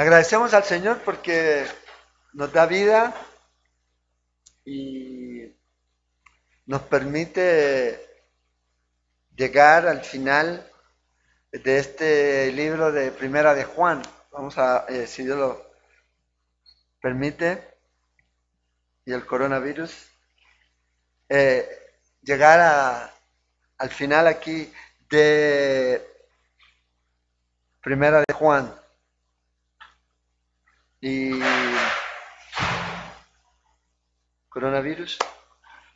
Agradecemos al Señor porque nos da vida y nos permite llegar al final de este libro de Primera de Juan. Vamos a, si Dios lo permite, y el coronavirus, eh, llegar al final aquí de Primera de Juan. Y coronavirus.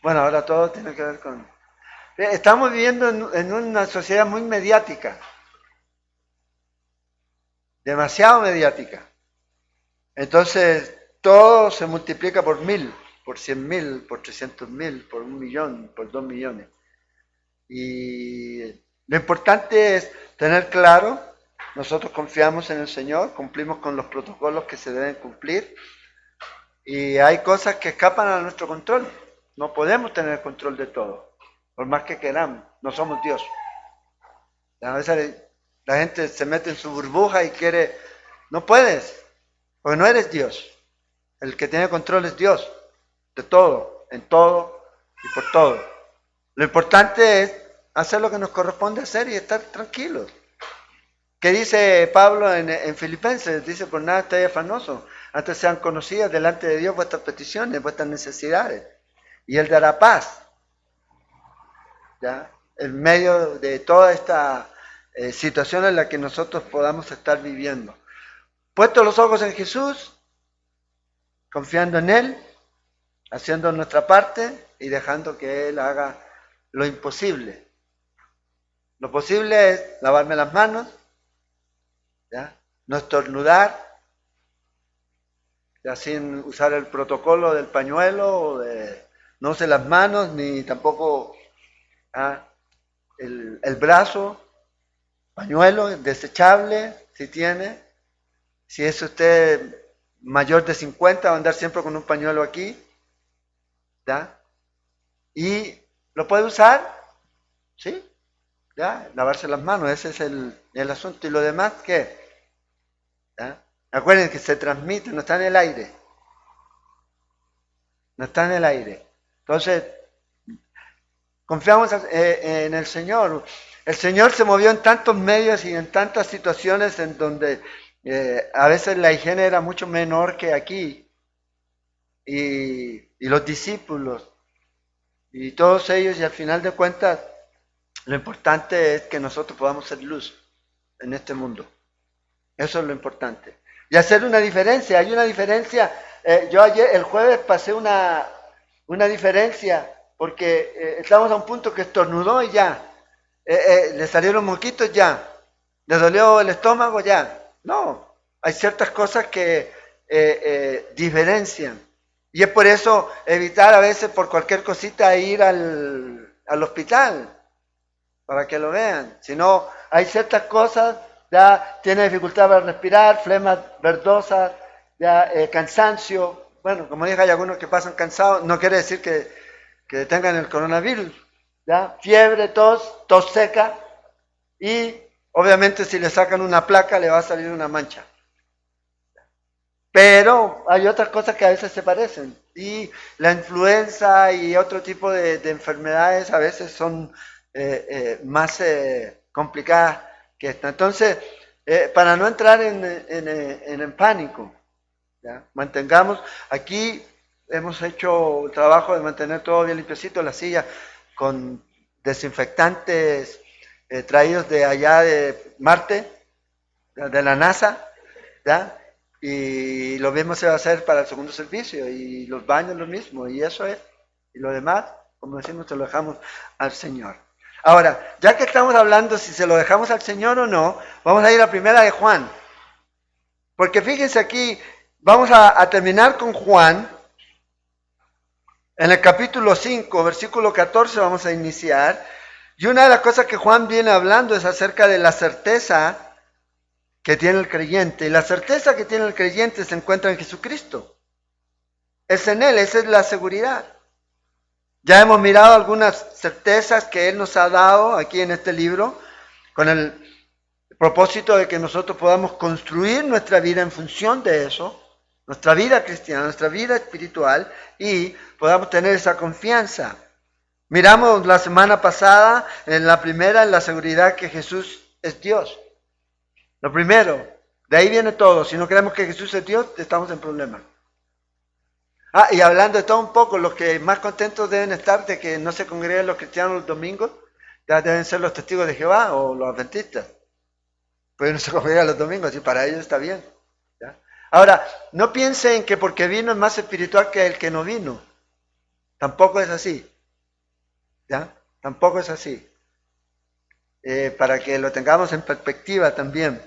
Bueno, ahora todo tiene que ver con... Estamos viviendo en una sociedad muy mediática, demasiado mediática. Entonces, todo se multiplica por 1000, por 100.000, por 300.000, por 1.000.000, por 2.000.000. Y lo importante es tener claro, nosotros confiamos en el Señor, cumplimos con los protocolos que se deben cumplir, y hay cosas que escapan a nuestro control. No podemos tener control de todo, por más que queramos, no somos Dios. A veces la gente se mete en su burbuja y quiere, no puedes, porque no eres Dios. El que tiene control es Dios, de todo, en todo y por todo. Lo importante es hacer lo que nos corresponde hacer y estar tranquilos. ¿Qué dice Pablo en Filipenses? Dice, por nada estéis afanosos, antes sean conocidas delante de Dios vuestras peticiones, vuestras necesidades, y Él dará paz, ¿ya? En medio de toda esta situación en la que nosotros podamos estar viviendo. Puestos los ojos en Jesús, confiando en Él, haciendo nuestra parte y dejando que Él haga lo imposible. Lo posible es lavarme las manos, ¿ya? No estornudar, ya sin usar el protocolo del pañuelo, o de no use las manos, ni tampoco el brazo, pañuelo desechable, si tiene. Si es usted mayor de 50, va a andar siempre con un pañuelo aquí, ¿ya? Y lo puede usar, ¿sí? ¿Ya? Lavarse las manos, ese es el asunto. ¿Y lo demás qué? ¿Ya? Acuérdense que se transmite, no está en el aire. No está en el aire. Entonces, confiamos en el Señor. El Señor se movió en tantos medios y en tantas situaciones en donde a veces la higiene era mucho menor que aquí. Y los discípulos y todos ellos, y al final de cuentas, lo importante es que nosotros podamos ser luz en este mundo. Eso es lo importante. Y hacer una diferencia. Hay una diferencia. Yo ayer, el jueves, pasé una diferencia porque estábamos a un punto que estornudó y ya. Le salieron moquitos ya. Le dolió el estómago ya. No. Hay ciertas cosas que diferencian. Y es por eso evitar a veces por cualquier cosita ir al hospital para que lo vean. Si no, hay ciertas cosas, ya tiene dificultad para respirar, flemas verdosas, ya cansancio. Bueno, como dije, hay algunos que pasan cansados, no quiere decir que tengan el coronavirus. ¿Ya? Fiebre, tos seca, y obviamente si le sacan una placa le va a salir una mancha. Pero hay otras cosas que a veces se parecen, y la influenza y otro tipo de enfermedades a veces son más complicadas que esta. Entonces, para no entrar en pánico, ¿ya? Mantengamos, aquí hemos hecho el trabajo de mantener todo bien limpiecito, la silla con desinfectantes traídos de allá de Marte, de la NASA, ¿ya? Y lo mismo se va a hacer para el segundo servicio, y los baños lo mismo, y eso es. Y lo demás, como decimos, se lo dejamos al Señor. Ahora, ya que estamos hablando si se lo dejamos al Señor o no, vamos a ir a Primera de Juan. Porque fíjense aquí, vamos a terminar con Juan. En el capítulo 5, versículo 14 vamos a iniciar. Y una de las cosas que Juan viene hablando es acerca de la certeza que tiene el creyente. Y la certeza que tiene el creyente se encuentra en Jesucristo. Es en Él, esa es la seguridad. Ya hemos mirado algunas certezas que Él nos ha dado aquí en este libro, con el Propósito de que nosotros podamos construir nuestra vida en función de eso, nuestra vida cristiana, nuestra vida espiritual, y podamos tener esa confianza. Miramos la semana pasada, en la seguridad que Jesús es Dios. Lo primero, de ahí viene todo. Si no creemos que Jesús es Dios, estamos en problemas. Y hablando de todo un poco, los que más contentos deben estar de que no se congreguen los cristianos los domingos, ya deben ser los testigos de Jehová o los adventistas. Pues no se congregan los domingos y para ellos está bien. ¿Ya? Ahora, no piensen que porque vino es más espiritual que el que no vino. Tampoco es así. ¿Ya? Tampoco es así. Para que lo tengamos en perspectiva también.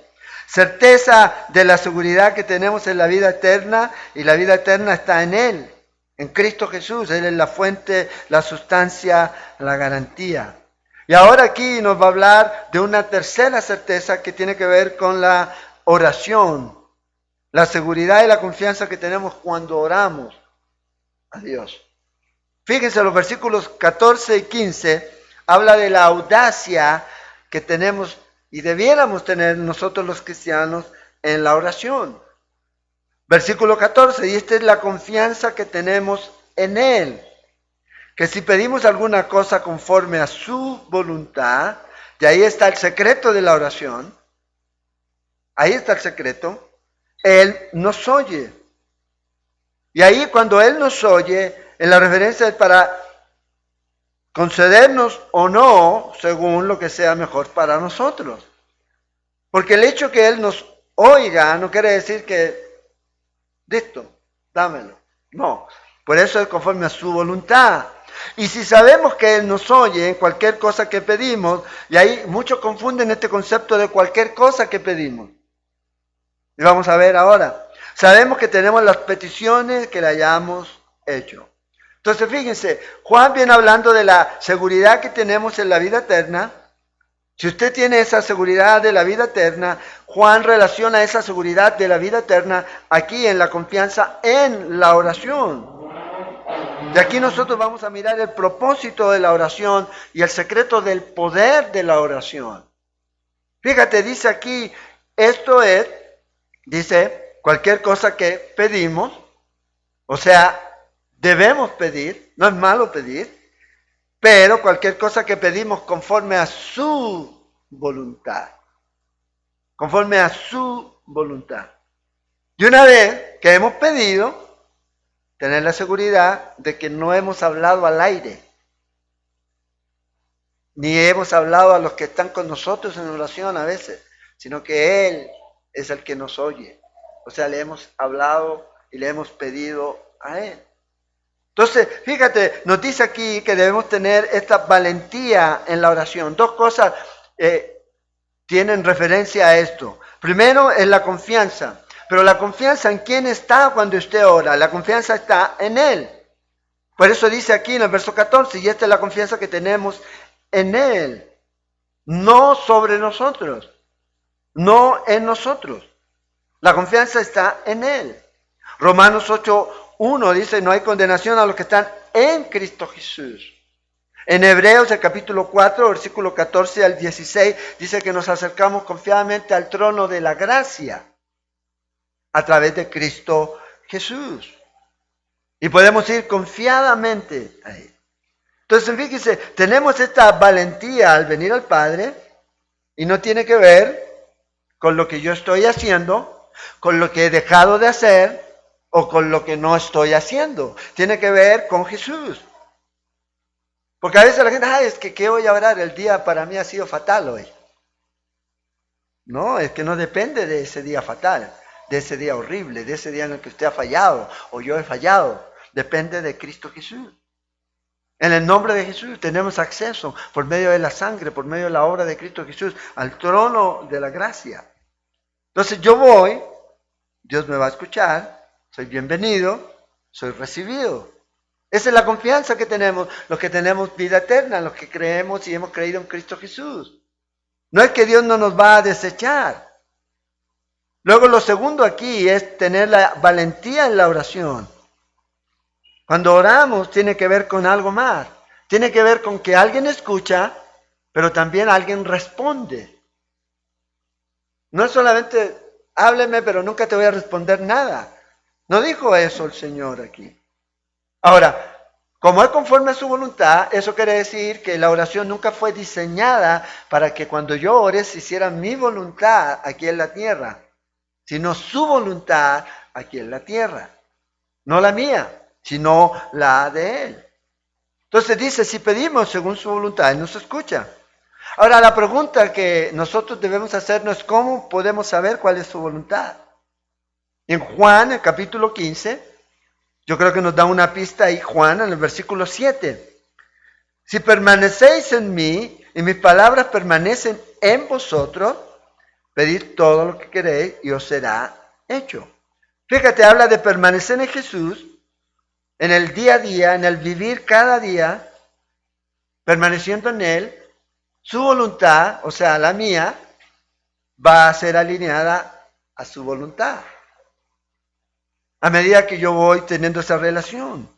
Certeza de la seguridad que tenemos en la vida eterna, y la vida eterna está en Él, en Cristo Jesús. Él es la fuente, la sustancia, la garantía. Y ahora aquí nos va a hablar de una tercera certeza que tiene que ver con la oración, la seguridad y la confianza que tenemos cuando oramos a Dios. Fíjense, los versículos 14 y 15 habla de la audacia que tenemos y debiéramos tener nosotros los cristianos en la oración. Versículo 14, y esta es la confianza que tenemos en Él, que si pedimos alguna cosa conforme a su voluntad, y ahí está el secreto de la oración, ahí está el secreto, Él nos oye. Y ahí cuando Él nos oye, en la referencia es para concedernos o no, según lo que sea mejor para nosotros. Porque el hecho que Él nos oiga no quiere decir que, listo, dámelo. No, por eso es conforme a su voluntad. Y si sabemos que Él nos oye en cualquier cosa que pedimos, y ahí muchos confunden este concepto de cualquier cosa que pedimos. Y vamos a ver ahora. Sabemos que tenemos las peticiones que le hayamos hecho. Entonces fíjense, Juan viene hablando de la seguridad que tenemos en la vida eterna. Si usted tiene esa seguridad de la vida eterna, Juan relaciona esa seguridad de la vida eterna aquí en la confianza en la oración. Y aquí nosotros vamos a mirar el propósito de la oración y el secreto del poder de la oración. Fíjate, dice aquí, esto es, dice, cualquier cosa que pedimos, o sea, debemos pedir, no es malo pedir, pero cualquier cosa que pedimos conforme a su voluntad. Conforme a su voluntad. Y una vez que hemos pedido, tener la seguridad de que no hemos hablado al aire, ni hemos hablado a los que están con nosotros en oración a veces, sino que Él es el que nos oye. O sea, le hemos hablado y le hemos pedido a Él. Entonces, fíjate, nos dice aquí que debemos tener esta valentía en la oración. Dos cosas tienen referencia a esto. Primero es la confianza. Pero la confianza en quién está cuando usted ora. La confianza está en Él. Por eso dice aquí en el verso 14, y esta es la confianza que tenemos en Él. No sobre nosotros. No en nosotros. La confianza está en Él. Romanos 8:1 dice, no hay condenación a los que están en Cristo Jesús. En Hebreos, el capítulo 4, versículo 14 al 16, dice que nos acercamos confiadamente al trono de la gracia a través de Cristo Jesús. Y podemos ir confiadamente ahí. Entonces, fíjense, tenemos esta valentía al venir al Padre y no tiene que ver con lo que yo estoy haciendo, con lo que he dejado de hacer o con lo que no estoy haciendo. Tiene que ver con Jesús. Porque a veces la gente, es que ¿qué voy a orar? El día para mí ha sido fatal hoy. No, es que no depende de ese día fatal, de ese día horrible, de ese día en el que usted ha fallado o yo he fallado. Depende de Cristo Jesús. En el nombre de Jesús tenemos acceso por medio de la sangre, por medio de la obra de Cristo Jesús, al trono de la gracia. Entonces yo voy, Dios me va a escuchar, soy bienvenido, soy recibido. Esa es la confianza que tenemos, los que tenemos vida eterna, los que creemos y hemos creído en Cristo Jesús. No es que Dios no nos va a desechar. Luego lo segundo aquí es tener la valentía en la oración. Cuando oramos tiene que ver con algo más. Tiene que ver con que alguien escucha, pero también alguien responde. No es solamente hábleme, pero nunca te voy a responder nada. No dijo eso el Señor aquí. Ahora, como es conforme a su voluntad, eso quiere decir que la oración nunca fue diseñada para que cuando yo ore se hiciera mi voluntad aquí en la tierra, sino su voluntad aquí en la tierra. No la mía, sino la de Él. Entonces dice, si pedimos según su voluntad, Él nos escucha. Ahora, la pregunta que nosotros debemos hacernos es cómo podemos saber cuál es su voluntad. En Juan, el capítulo 15, yo creo que nos da una pista ahí, Juan, en el versículo 7. Si permanecéis en mí y mis palabras permanecen en vosotros, pedid todo lo que queréis y os será hecho. Fíjate, habla de permanecer en Jesús, en el día a día, en el vivir cada día, permaneciendo en Él. Su voluntad, o sea, la mía, va a ser alineada a su voluntad. A medida que yo voy teniendo esa relación.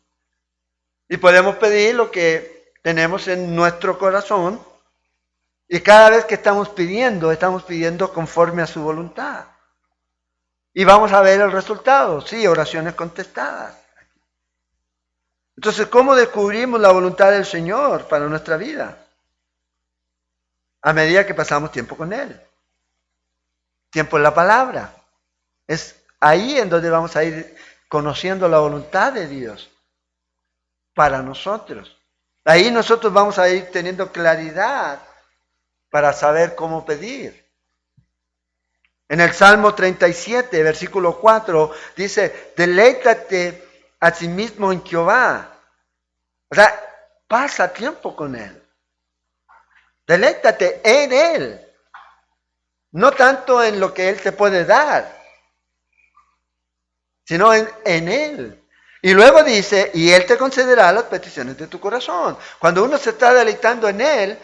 Y podemos pedir lo que tenemos en nuestro corazón. Y cada vez que estamos pidiendo conforme a su voluntad. Y vamos a ver el resultado. Sí, oraciones contestadas. Entonces, ¿cómo descubrimos la voluntad del Señor para nuestra vida? A medida que pasamos tiempo con Él. Tiempo en la palabra. Es ahí en donde vamos a ir conociendo la voluntad de Dios para nosotros. Ahí nosotros vamos a ir teniendo claridad para saber cómo pedir. En el Salmo 37, versículo 4, dice, deleítate a sí mismo en Jehová. O sea, pasa tiempo con Él. Deleítate en Él. No tanto en lo que Él te puede dar, sino en Él. Y luego dice, y Él te concederá las peticiones de tu corazón. Cuando uno se está deleitando en Él,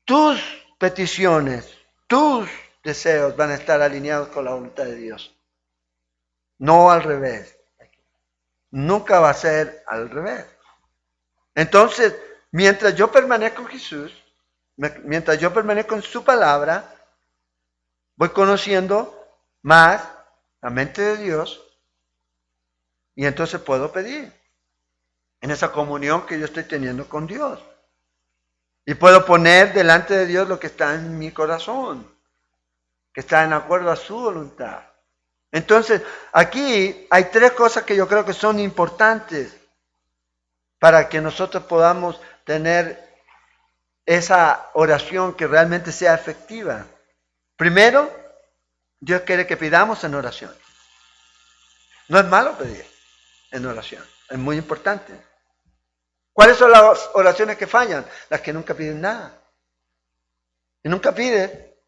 tus peticiones, tus deseos van a estar alineados con la voluntad de Dios. No al revés. Nunca va a ser al revés. Entonces, mientras yo permanezco en Jesús, mientras yo permanezco en su palabra, voy conociendo más la mente de Dios y entonces puedo pedir en esa comunión que yo estoy teniendo con Dios. Y puedo poner delante de Dios lo que está en mi corazón, que está en acuerdo a su voluntad. Entonces, aquí hay tres cosas que yo creo que son importantes para que nosotros podamos tener esa oración que realmente sea efectiva. Primero, Dios quiere que pidamos en oración. No es malo pedir en oración, es muy importante. ¿Cuáles son las oraciones que fallan? Las que nunca piden nada. Y nunca pide,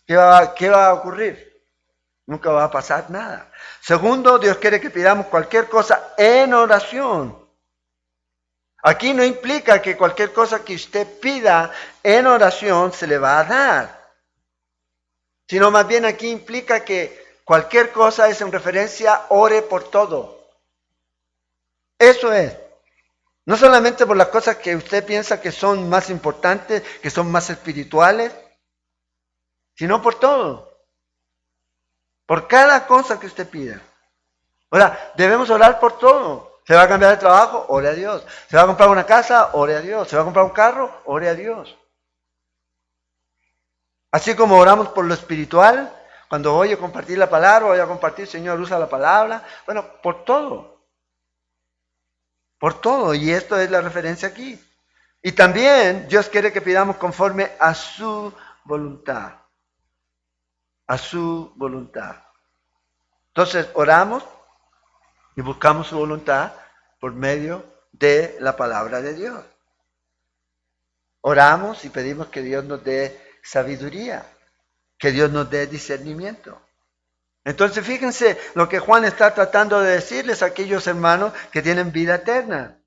¿qué va a ocurrir? Nunca va a pasar nada. Segundo, Dios quiere que pidamos cualquier cosa en oración. Aquí no implica que cualquier cosa que usted pida en oración se le va a dar, sino más bien aquí implica que cualquier cosa es en referencia, ore por todo. Eso es. No solamente por las cosas que usted piensa que son más importantes, que son más espirituales, sino por todo. Por cada cosa que usted pida. Ahora, debemos orar por todo. ¿Se va a cambiar de trabajo? Ore a Dios. ¿Se va a comprar una casa? Ore a Dios. ¿Se va a comprar un carro? Ore a Dios. Así como oramos por lo espiritual, cuando voy a compartir la palabra, voy a compartir, Señor, usa la palabra. Bueno, por todo. Por todo. Y esto es la referencia aquí. Y también Dios quiere que pidamos conforme a su voluntad. A su voluntad. Entonces, oramos y buscamos su voluntad por medio de la palabra de Dios. Oramos y pedimos que Dios nos dé sabiduría, que Dios nos dé discernimiento. Entonces, fíjense lo que Juan está tratando de decirles a aquellos hermanos que tienen vida eterna.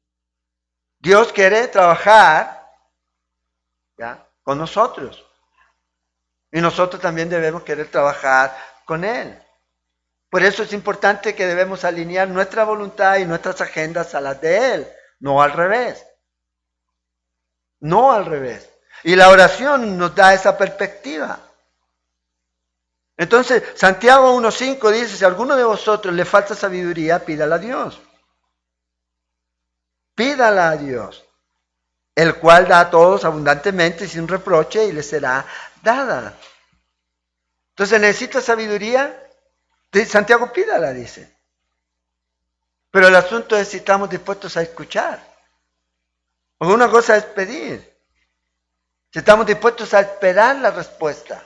Dios quiere trabajar, ¿ya?, con nosotros. Y nosotros también debemos querer trabajar con Él. Por eso es importante que debemos alinear nuestra voluntad y nuestras agendas a las de Él, no al revés. No al revés. Y la oración nos da esa perspectiva. Entonces, Santiago 1.5 dice, si a alguno de vosotros le falta sabiduría, pídala a Dios. Pídala a Dios, el cual da a todos abundantemente sin reproche y le será dada. Entonces, ¿necesita sabiduría? Santiago, pídala, dice. Pero el asunto es si estamos dispuestos a escuchar. Porque una cosa es pedir. Si estamos dispuestos a esperar la respuesta.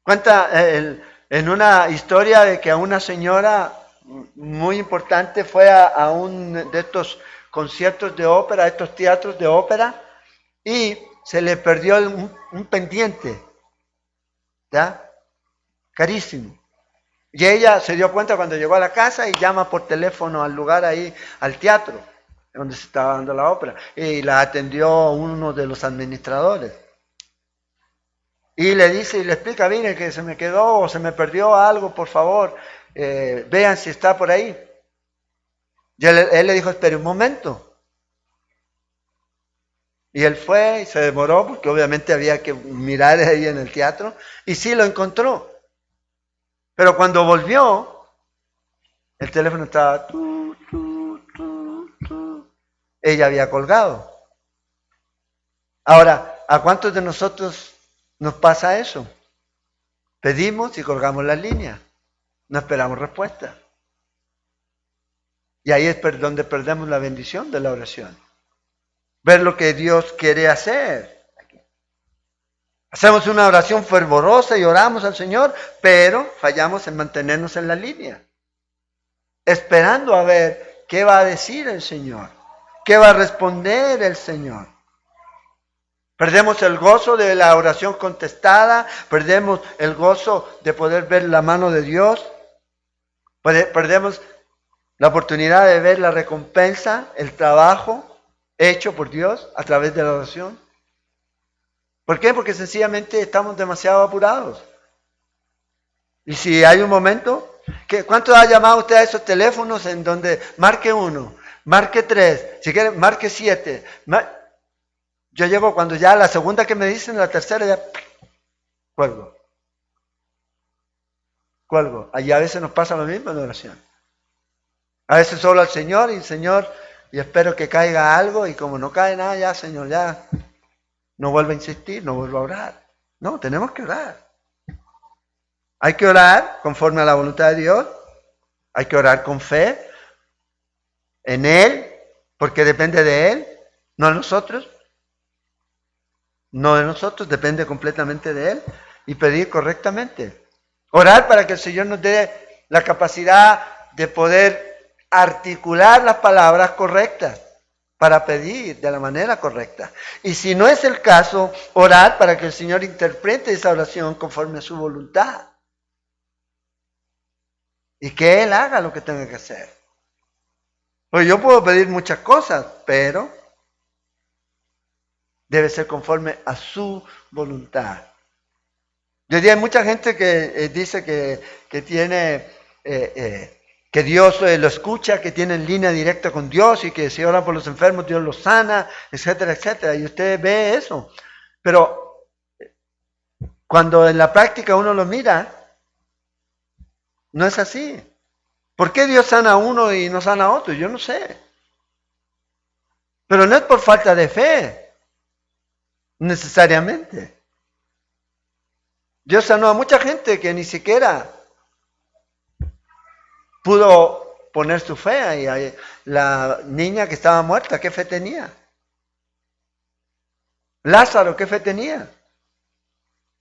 Cuenta en una historia de que a una señora muy importante fue a un de estos conciertos de ópera, estos teatros de ópera, y se le perdió un pendiente, ¿ya? Carísimo. Y ella se dio cuenta cuando llegó a la casa y llama por teléfono al lugar ahí, al teatro, donde se estaba dando la ópera, y la atendió uno de los administradores. Y le dice y le explica, mire que se me quedó o se me perdió algo, por favor, vean si está por ahí. Y él le dijo, espere un momento. Y él fue y se demoró porque obviamente había que mirar ahí en el teatro y sí lo encontró. Pero cuando volvió, el teléfono estaba ella había colgado. Ahora, ¿a cuántos de nosotros nos pasa eso? Pedimos y colgamos la línea. No esperamos respuesta. Y ahí es donde perdemos la bendición de la oración. Ver lo que Dios quiere hacer. Hacemos una oración fervorosa y oramos al Señor, pero fallamos en mantenernos en la línea. Esperando a ver qué va a decir el Señor. ¿Qué va a responder el Señor? Perdemos el gozo de la oración contestada, perdemos el gozo de poder ver la mano de Dios, perdemos la oportunidad de ver la recompensa, el trabajo hecho por Dios a través de la oración. ¿Por qué? Porque sencillamente estamos demasiado apurados. Y si hay un momento, ¿cuánto ha llamado usted a esos teléfonos en donde marque 1, marque 3, si quiere marque 7? Yo llego cuando ya la segunda que me dicen, la tercera ya cuelgo. Allí a veces nos pasa lo mismo en oración. A veces solo al Señor y Señor, y espero que caiga algo y como no cae nada ya, Señor, ya no vuelvo a insistir, no vuelvo a orar. No, tenemos que orar. Hay que orar conforme a la voluntad de Dios. Hay que orar con fe en Él, porque depende de Él, no de nosotros. No de nosotros, depende completamente de Él. Y pedir correctamente. Orar para que el Señor nos dé la capacidad de poder articular las palabras correctas para pedir de la manera correcta. Y si no es el caso, orar para que el Señor interprete esa oración conforme a su voluntad. Y que Él haga lo que tenga que hacer. Pues yo puedo pedir muchas cosas, pero debe ser conforme a su voluntad. Hoy día hay mucha gente que dice que tiene, que Dios lo escucha, que tiene en línea directa con Dios y que si oran por los enfermos Dios los sana, etcétera, etcétera. Y usted ve eso. Pero cuando en la práctica uno lo mira, no es así. ¿Por qué Dios sana a uno y no sana a otro? Yo no sé. Pero no es por falta de fe, necesariamente. Dios sanó a mucha gente que ni siquiera pudo poner su fe ahí. La niña que estaba muerta, ¿qué fe tenía? Lázaro, ¿qué fe tenía?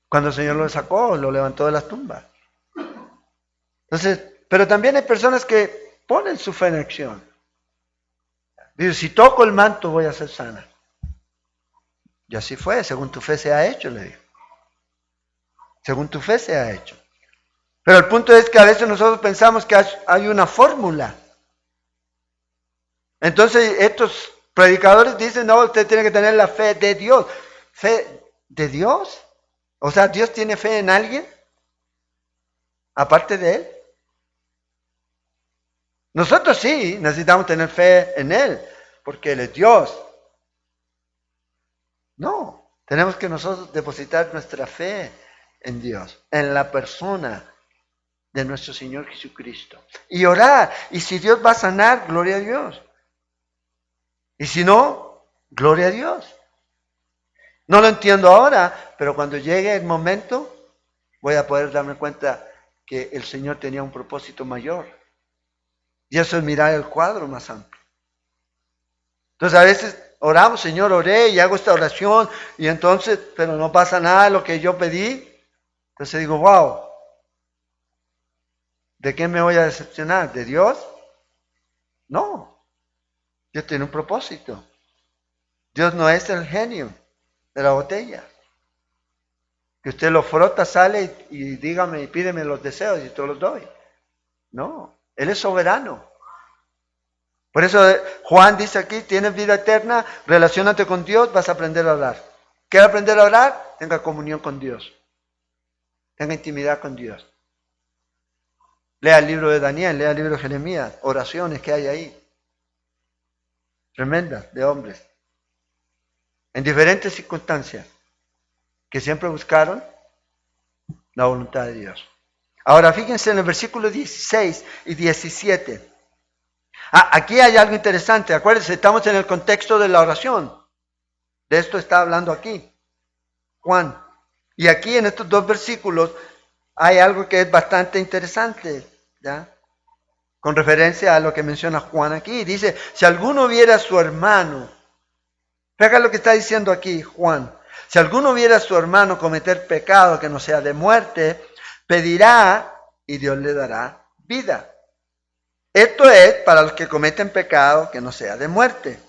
Cuando el Señor lo sacó, lo levantó de las tumbas. Entonces, pero también hay personas que ponen su fe en acción. Dice, si toco el manto voy a ser sana. Y así fue, según tu fe se ha hecho, le dijo. Según tu fe se ha hecho. Pero el punto es que a veces nosotros pensamos que hay una fórmula. Entonces estos predicadores dicen, no, usted tiene que tener la fe de Dios. ¿Fe de Dios? O sea, ¿Dios tiene fe en alguien? Aparte de Él. Nosotros sí necesitamos tener fe en Él, porque Él es Dios. No, tenemos que nosotros depositar nuestra fe en Dios, en la persona de nuestro Señor Jesucristo. Y orar. Y si Dios va a sanar, gloria a Dios. Y si no, gloria a Dios. No lo entiendo ahora, pero cuando llegue el momento, voy a poder darme cuenta que el Señor tenía un propósito mayor. Y eso es mirar el cuadro más amplio. Entonces a veces oramos, Señor, oré y hago esta oración, y entonces, pero no pasa nada de lo que yo pedí. Entonces digo, wow, ¿de qué me voy a decepcionar? ¿De Dios? No, Dios tiene un propósito. Dios no es el genio de la botella. Que usted lo frota, sale y dígame y pídeme los deseos y te los doy. No, Él es soberano. Por eso Juan dice aquí, tienes vida eterna, relaciónate con Dios, vas a aprender a orar. ¿Quieres aprender a orar? Tenga comunión con Dios. Tenga intimidad con Dios. Lea el libro de Daniel, lea el libro de Jeremías, oraciones que hay ahí. Tremendas, de hombres. En diferentes circunstancias, que siempre buscaron la voluntad de Dios. Ahora fíjense en el versículo 16 y 17. Aquí hay algo interesante, acuérdense, estamos en el contexto de la oración. De esto está hablando aquí Juan. Y aquí en estos dos versículos hay algo que es bastante interesante, ¿ya? Con referencia a lo que menciona Juan aquí. Dice, si alguno viera a su hermano, fíjate lo que está diciendo aquí Juan. Si alguno viera a su hermano cometer pecado que no sea de muerte, pedirá y Dios le dará vida. Esto es para los que cometen pecado que no sea de muerte.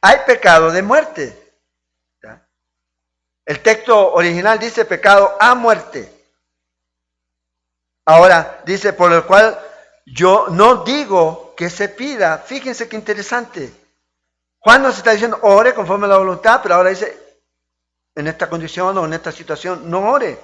Hay pecado de muerte. ¿Ya? El texto original dice pecado a muerte. Ahora dice por el cual yo no digo que se pida. Fíjense qué interesante. Juan nos está diciendo ore conforme a la voluntad, pero ahora dice en esta condición o en esta situación no ore.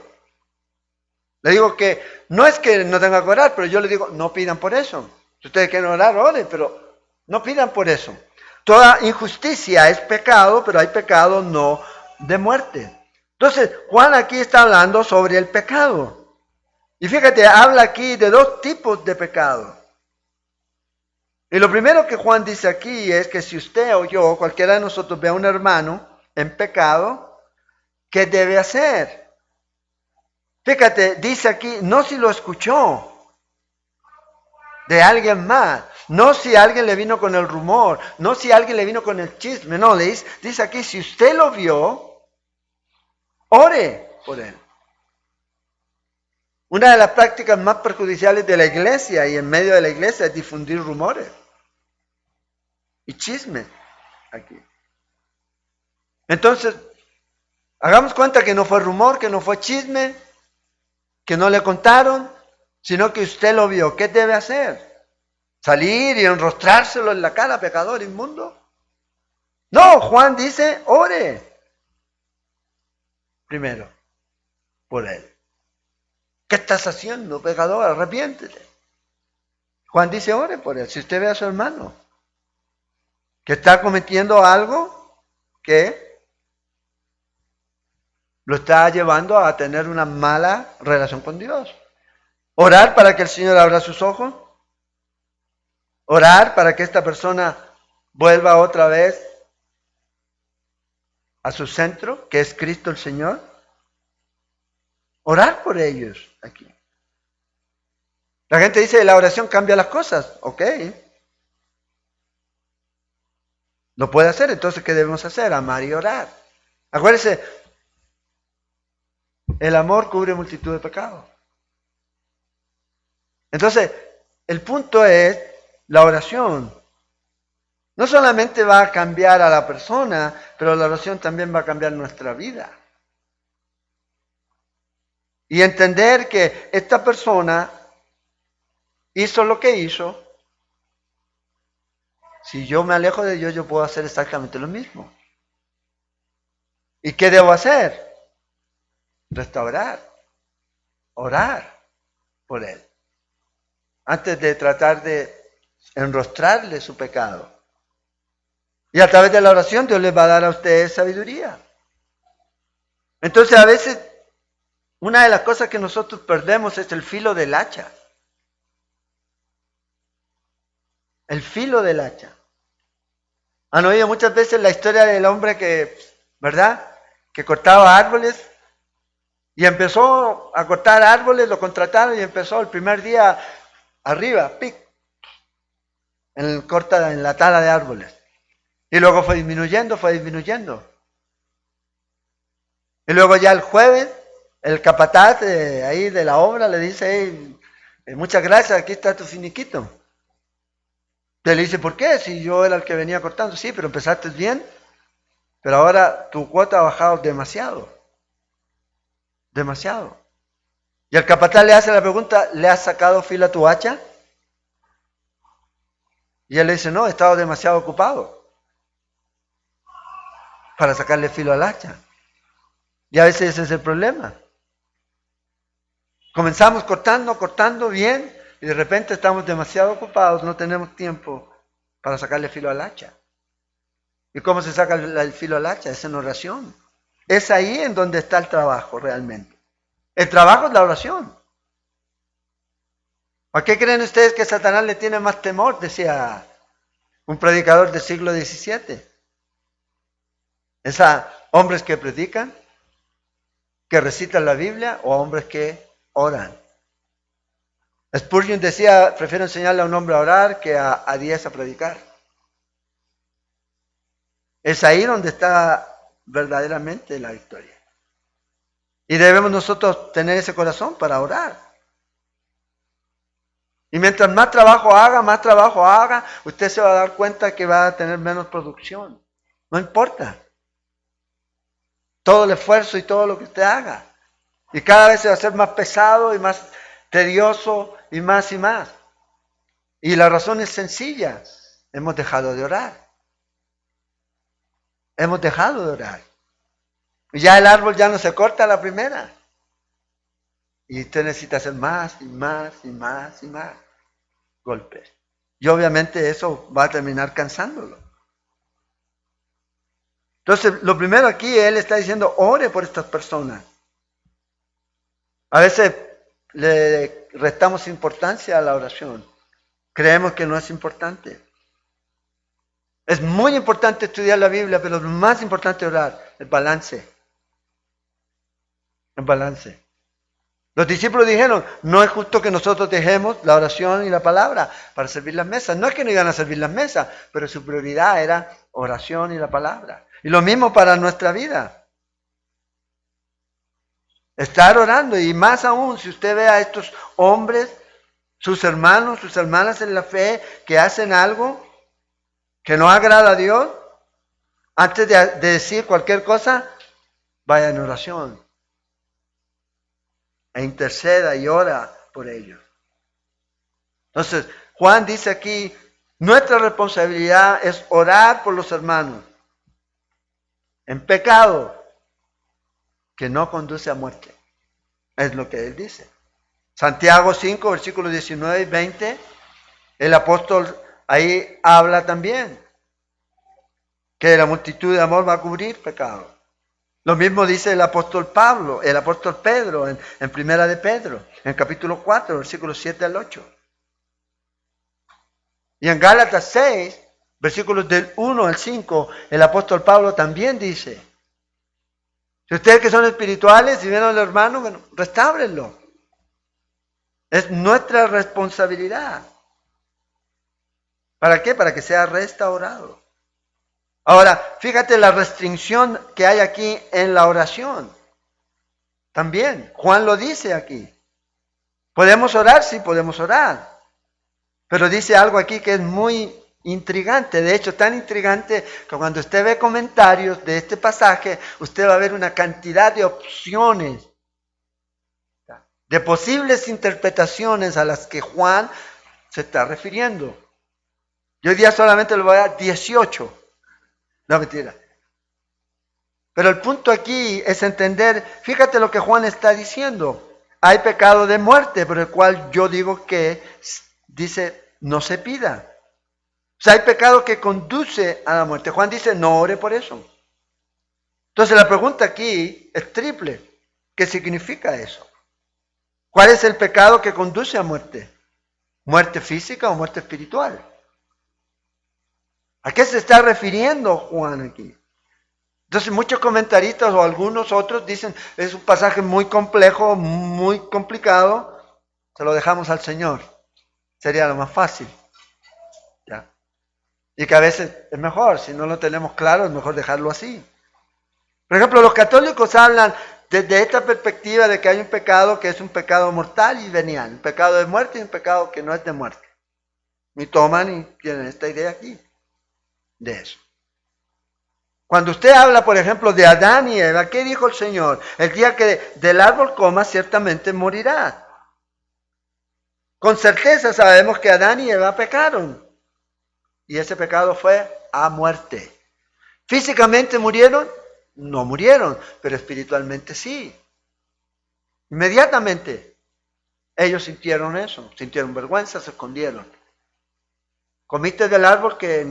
Le digo que no es que no tenga que orar, pero yo le digo no pidan por eso. Si ustedes quieren orar, oren, pero no pidan por eso. Toda injusticia es pecado, pero hay pecado no de muerte. Entonces, Juan aquí está hablando sobre el pecado. Y fíjate, habla aquí de dos tipos de pecado. Y lo primero que Juan dice aquí es que si usted o yo, cualquiera de nosotros ve a un hermano en pecado, ¿qué debe hacer? Fíjate, dice aquí, no si lo escuchó de alguien más, no si alguien le vino con el rumor, no si alguien le vino con el chisme, no, dice aquí, si usted lo vio, ore por él. Una de las prácticas más perjudiciales de la iglesia y en medio de la iglesia es difundir rumores y chismes aquí. Entonces, hagamos cuenta que no fue rumor, que no fue chisme, que no le contaron, sino que usted lo vio. ¿Qué debe hacer? ¿Salir y enrostrárselo en la cara, pecador inmundo? No, Juan dice, ore primero por él. ¿Qué estás haciendo, pecador? Arrepiéntete. Juan dice, ore por él. Si usted ve a su hermano que está cometiendo algo que lo está llevando a tener una mala relación con Dios. Orar para que el Señor abra sus ojos. Orar para que esta persona vuelva otra vez a su centro, que es Cristo el Señor. Orar por ellos aquí. La gente dice, la oración cambia las cosas. Ok. Lo puede hacer, entonces ¿qué debemos hacer? Amar y orar. Acuérdense, el amor cubre multitud de pecados. Entonces, el punto es, la oración no solamente va a cambiar a la persona, pero la oración también va a cambiar nuestra vida. Y entender que esta persona hizo lo que hizo. Si yo me alejo de Dios, yo puedo hacer exactamente lo mismo. ¿Y qué debo hacer? Restaurar, orar por él. Antes de tratar de enrostrarle su pecado. Y a través de la oración Dios les va a dar a ustedes sabiduría. Entonces a veces una de las cosas que nosotros perdemos es el filo del hacha. El filo del hacha. Han oído muchas veces la historia del hombre que, ¿verdad?, que cortaba árboles y empezó a cortar árboles, lo contrataron y empezó el primer día arriba, pic, en la tala de árboles. Y luego fue disminuyendo. Y luego ya el jueves, el capataz ahí de la obra le dice, hey, muchas gracias, aquí está tu finiquito. Y le dice, ¿por qué? Si yo era el que venía cortando. Sí, pero empezaste bien, pero ahora tu cuota ha bajado demasiado. Y el capataz le hace la pregunta, ¿le has sacado filo a tu hacha? Y él le dice, no, he estado demasiado ocupado para sacarle filo al hacha. Y a veces ese es el problema. Comenzamos cortando bien, y de repente estamos demasiado ocupados, no tenemos tiempo para sacarle filo al hacha. ¿Y cómo se saca el filo al hacha? Es en oración. Es ahí en donde está el trabajo realmente. El trabajo es la oración. ¿A qué creen ustedes que Satanás le tiene más temor? Decía un predicador del siglo XVII. ¿Es a hombres que predican, que recitan la Biblia, o a hombres que oran? Spurgeon decía, prefiero enseñarle a un hombre a orar que a 10 a predicar. Es ahí donde está verdaderamente la victoria. Y debemos nosotros tener ese corazón para orar. Y mientras más trabajo haga, usted se va a dar cuenta que va a tener menos producción. No importa. Todo el esfuerzo y todo lo que usted haga. Y cada vez se va a hacer más pesado y más tedioso y más y más. Y la razón es sencilla. Hemos dejado de orar. Y ya el árbol ya no se corta a la primera. Y usted necesita hacer más golpes. Y obviamente eso va a terminar cansándolo. Entonces, lo primero aquí, él está diciendo, ore por estas personas. A veces le restamos importancia a la oración. Creemos que no es importante. Es muy importante estudiar la Biblia, pero lo más importante es orar, el balance. Los discípulos dijeron, no es justo que nosotros dejemos la oración y la palabra para servir las mesas. No es que no iban a servir las mesas, pero su prioridad era oración y la palabra. Y lo mismo para nuestra vida. Estar orando, y más aún si usted ve a estos hombres, sus hermanos, sus hermanas en la fe, que hacen algo que no agrada a Dios, antes de decir cualquier cosa, vaya en oración. E interceda y ora por ellos. Entonces, Juan dice aquí, nuestra responsabilidad es orar por los hermanos en pecado que no conduce a muerte. Es lo que él dice. Santiago 5, versículos 19 y 20, el apóstol ahí habla también que la multitud de amor va a cubrir pecado. Lo mismo dice el apóstol Pedro en Primera de Pedro, en capítulo 4, versículos 7 al 8. Y en Gálatas 6, versículos del 1 al 5, el apóstol Pablo también dice, si ustedes que son espirituales y ven al hermano, bueno, restábrenlo. Es nuestra responsabilidad. ¿Para qué? Para que sea restaurado. Ahora, fíjate la restricción que hay aquí en la oración. También, Juan lo dice aquí. ¿Podemos orar? Sí, podemos orar. Pero dice algo aquí que es muy intrigante. De hecho, tan intrigante que cuando usted ve comentarios de este pasaje, usted va a ver una cantidad de opciones, de posibles interpretaciones a las que Juan se está refiriendo. Yo hoy día solamente le voy a dar 18. No, mentira. Pero el punto aquí es entender, fíjate lo que Juan está diciendo. Hay pecado de muerte, por el cual yo digo que, dice, no se pida. O sea, hay pecado que conduce a la muerte. Juan dice, no ore por eso. Entonces la pregunta aquí es triple. ¿Qué significa eso? ¿Cuál es el pecado que conduce a muerte? ¿Muerte física o muerte espiritual? ¿A qué se está refiriendo Juan aquí? Entonces muchos comentaristas o algunos otros dicen, es un pasaje muy complejo, muy complicado, se lo dejamos al Señor. Sería lo más fácil. ¿Ya? Y que a veces es mejor, si no lo tenemos claro, es mejor dejarlo así. Por ejemplo, los católicos hablan desde esta perspectiva de que hay un pecado que es un pecado mortal y venial, un pecado de muerte y un pecado que no es de muerte. Y toman y tienen esta idea aquí, de eso. Cuando usted habla, por ejemplo, de Adán y Eva, ¿qué dijo el Señor? El día que del árbol comas, ciertamente morirás. Con certeza sabemos que Adán y Eva pecaron. Y ese pecado fue a muerte. ¿Físicamente murieron? No murieron, pero espiritualmente sí. Inmediatamente ellos sintieron eso, sintieron vergüenza, se escondieron. ¿Comiste del árbol que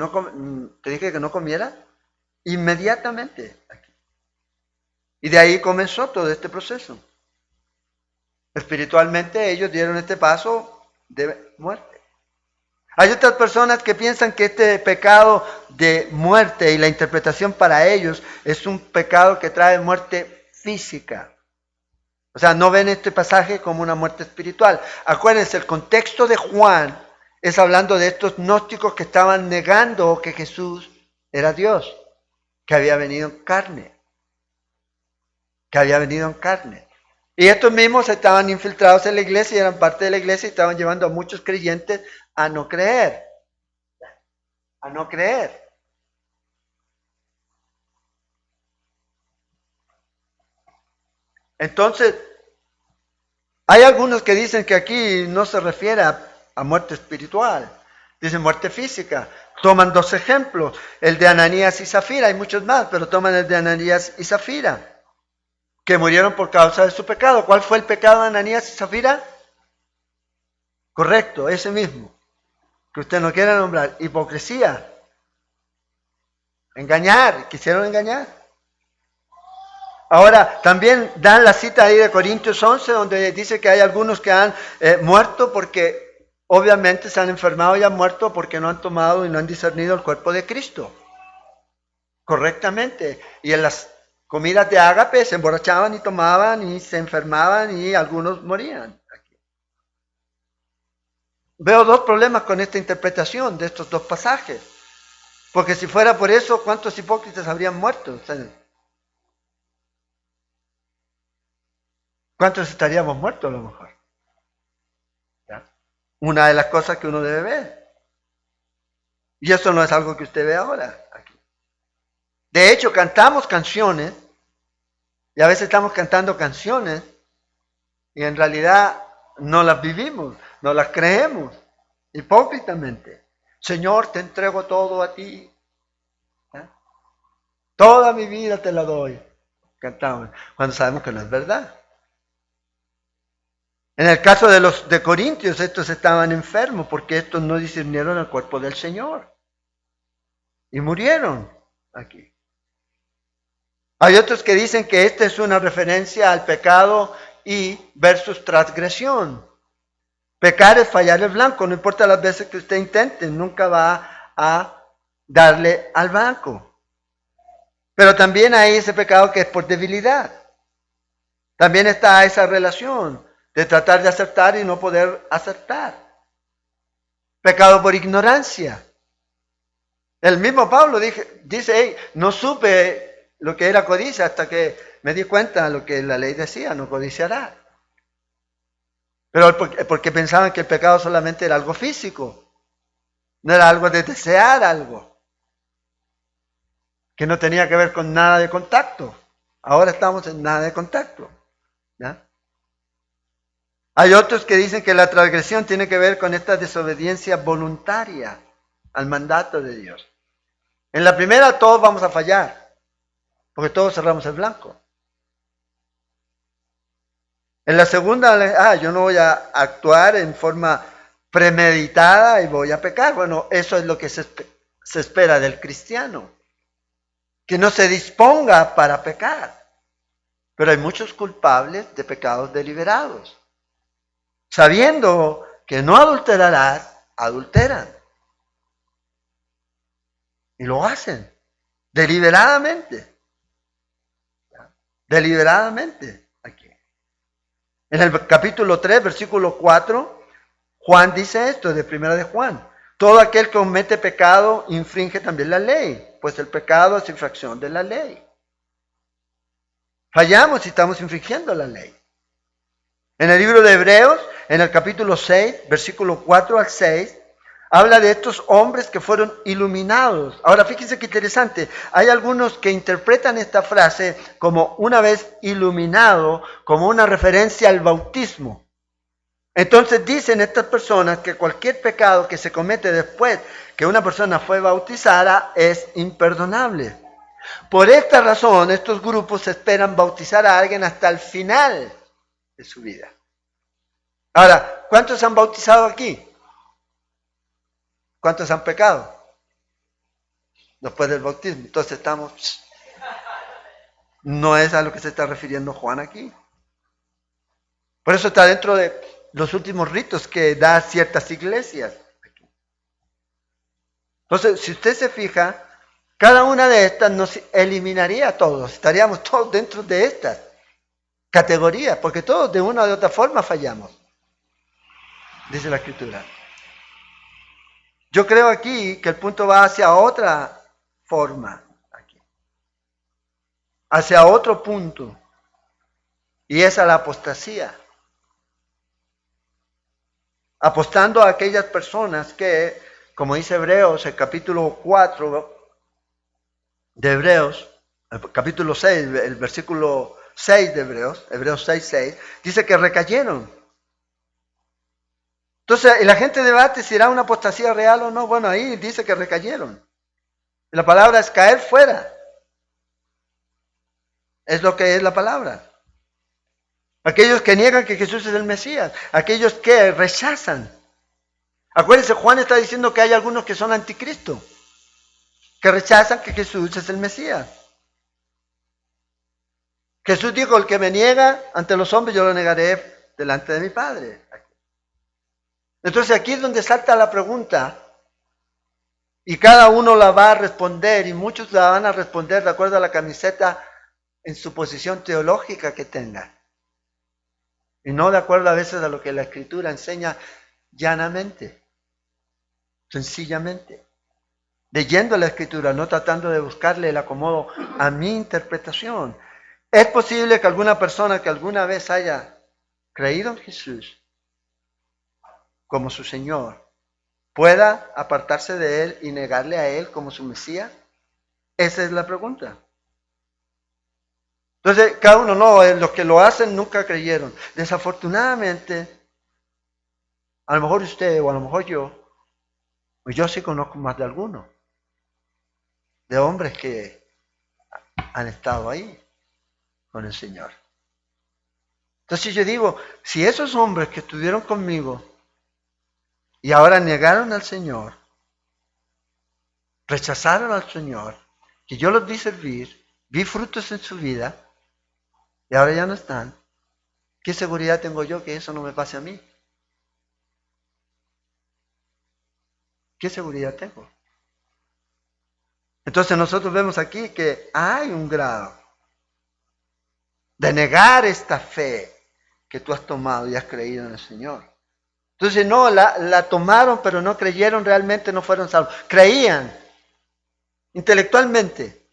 te dije que no comiera? Inmediatamente. Y de ahí comenzó todo este proceso. Espiritualmente ellos dieron este paso de muerte. Hay otras personas que piensan que este pecado de muerte y la interpretación para ellos es un pecado que trae muerte física. O sea, no ven este pasaje como una muerte espiritual. Acuérdense, el contexto de Juan es hablando de estos gnósticos que estaban negando que Jesús era Dios, que había venido en carne. Que había venido en carne. Y estos mismos estaban infiltrados en la iglesia y eran parte de la iglesia y estaban llevando a muchos creyentes a no creer. A no creer. Entonces, hay algunos que dicen que aquí no se refiere a muerte espiritual. Dicen muerte física. Toman dos ejemplos. El de Ananías y Zafira. Hay muchos más, pero toman el de Ananías y Zafira, que murieron por causa de su pecado. ¿Cuál fue el pecado de Ananías y Zafira? Correcto, ese mismo, que usted no quiere nombrar. Hipocresía. Engañar, quisieron engañar. Ahora, también dan la cita ahí de Corintios 11, donde dice que hay algunos que han muerto porque obviamente se han enfermado y han muerto porque no han tomado y no han discernido el cuerpo de Cristo correctamente. Y en las comidas de ágape se emborrachaban y tomaban y se enfermaban y algunos morían. Veo dos problemas con esta interpretación de estos dos pasajes. Porque si fuera por eso, ¿cuántos hipócritas habrían muerto? O sea, ¿cuántos estaríamos muertos a lo mejor? ¿Ya? Una de las cosas que uno debe ver. Y eso no es algo que usted ve ahora. Aquí. De hecho, cantamos canciones, y a veces estamos cantando canciones, y en realidad no las vivimos, no las creemos, hipócritamente. Señor, te entrego todo a ti. ¿Ya? Toda mi vida te la doy. Cantamos, cuando sabemos que no es verdad. En el caso de los de Corintios, estos estaban enfermos porque estos no discernieron el cuerpo del Señor. Y murieron aquí. Hay otros que dicen que esta es una referencia al pecado y versus transgresión. Pecar es fallar el blanco, no importa las veces que usted intente, nunca va a darle al blanco. Pero también hay ese pecado que es por debilidad. También está esa relación de tratar de acertar y no poder acertar. Pecado por ignorancia. El mismo Pablo dice, hey, no supe lo que era codicia hasta que me di cuenta de lo que la ley decía, no codiciarás. Pero porque pensaban que el pecado solamente era algo físico, no era algo de desear algo, que no tenía que ver con nada de contacto. Ahora estamos en nada de contacto. ¿Ya? Hay otros que dicen que la transgresión tiene que ver con esta desobediencia voluntaria al mandato de Dios. En la primera todos vamos a fallar, porque todos cerramos el blanco. En la segunda, yo no voy a actuar en forma premeditada y voy a pecar. Bueno, eso es lo que se espera del cristiano, que no se disponga para pecar. Pero hay muchos culpables de pecados deliberados. Sabiendo que no adulterarás, adulteran. Y lo hacen deliberadamente. Deliberadamente. Aquí. En el capítulo 3, versículo 4, Juan dice esto, de primera de Juan. Todo aquel que comete pecado infringe también la ley, pues el pecado es infracción de la ley. Fallamos y estamos infringiendo la ley. En el libro de Hebreos, en el capítulo 6, versículo 4 al 6, habla de estos hombres que fueron iluminados. Ahora, fíjense qué interesante. Hay algunos que interpretan esta frase como una vez iluminado, como una referencia al bautismo. Entonces dicen estas personas que cualquier pecado que se comete después que una persona fue bautizada es imperdonable. Por esta razón, estos grupos esperan bautizar a alguien hasta el final de su vida. Ahora, ¿cuántos han bautizado aquí? ¿Cuántos han pecado? Después del bautismo. Entonces estamos... No es a lo que se está refiriendo Juan aquí. Por eso está dentro de los últimos ritos que da ciertas iglesias. Entonces, si usted se fija, cada una de estas nos eliminaría a todos. Estaríamos todos dentro de estas categorías, porque todos de una u otra forma fallamos. Dice la Escritura. Yo creo aquí que el punto va hacia otra forma, aquí, hacia otro punto, y es a la apostasía. Apostando a aquellas personas que, como dice Hebreos, el capítulo 4 de Hebreos, el capítulo 6, el versículo 6 de Hebreos 6, dice que recayeron. Entonces, la gente debate si era una apostasía real o no. Bueno, ahí dice que recayeron. La palabra es caer fuera. Es lo que es la palabra. Aquellos que niegan que Jesús es el Mesías. Aquellos que rechazan. Acuérdense, Juan está diciendo que hay algunos que son anticristo. Que rechazan que Jesús es el Mesías. Jesús dijo, el que me niega ante los hombres, yo lo negaré delante de mi Padre. Entonces aquí es donde salta la pregunta. Y cada uno la va a responder, y muchos la van a responder de acuerdo a la camiseta en su posición teológica que tenga. Y no de acuerdo a veces a lo que la Escritura enseña llanamente, sencillamente. Leyendo la Escritura, no tratando de buscarle el acomodo a mi interpretación. Es posible que alguna persona que alguna vez haya creído en Jesús como su Señor, pueda apartarse de Él y negarle a Él como su Mesías. Esa es la pregunta. Entonces, cada uno no, los que lo hacen nunca creyeron. Desafortunadamente, a lo mejor usted o a lo mejor yo sí conozco más de algunos, de hombres que han estado ahí con el Señor. Entonces yo digo, si esos hombres que estuvieron conmigo y ahora negaron al Señor, rechazaron al Señor, que yo los vi servir, vi frutos en su vida, y ahora ya no están, ¿qué seguridad tengo yo que eso no me pase a mí? ¿Qué seguridad tengo? Entonces nosotros vemos aquí que hay un grado de negar esta fe que tú has tomado y has creído en el Señor. Entonces no, la tomaron pero no creyeron, realmente no fueron salvos. Creían intelectualmente,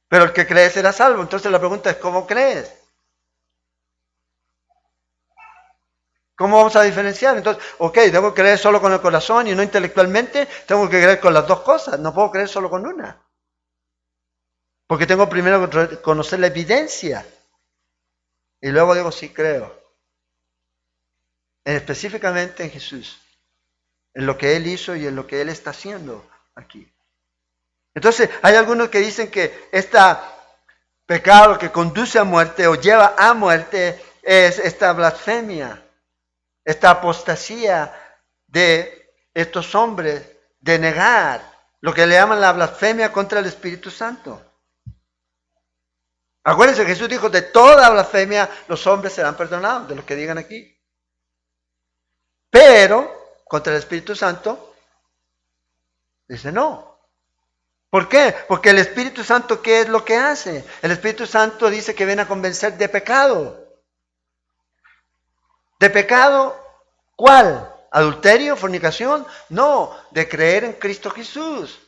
pero el que cree será salvo. Entonces la pregunta es, ¿cómo crees? ¿Cómo vamos a diferenciar? Entonces, ok, debo creer solo con el corazón y no intelectualmente, tengo que creer con las dos cosas, no puedo creer solo con una. Porque tengo primero que conocer la evidencia. Y luego digo, sí creo. Específicamente en Jesús. En lo que Él hizo y en lo que Él está haciendo aquí. Entonces, hay algunos que dicen que este pecado que conduce a muerte o lleva a muerte es esta blasfemia, esta apostasía de estos hombres de negar lo que le llaman la blasfemia contra el Espíritu Santo. Acuérdense, Jesús dijo, de toda blasfemia los hombres serán perdonados, de lo que digan aquí. Pero, contra el Espíritu Santo, dice no. ¿Por qué? Porque el Espíritu Santo, ¿qué es lo que hace? El Espíritu Santo dice que viene a convencer de pecado. ¿De pecado cuál? ¿Adulterio? ¿Fornicación? No, de creer en Cristo Jesús.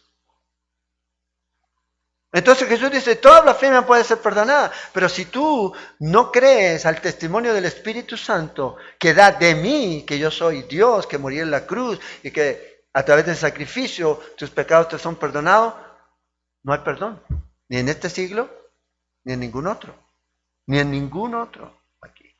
Entonces Jesús dice, toda blasfemia puede ser perdonada, pero si tú no crees al testimonio del Espíritu Santo que da de mí, que yo soy Dios, que morí en la cruz y que a través del sacrificio tus pecados te son perdonados, no hay perdón, ni en este siglo, ni en ningún otro, ni en ningún otro aquí.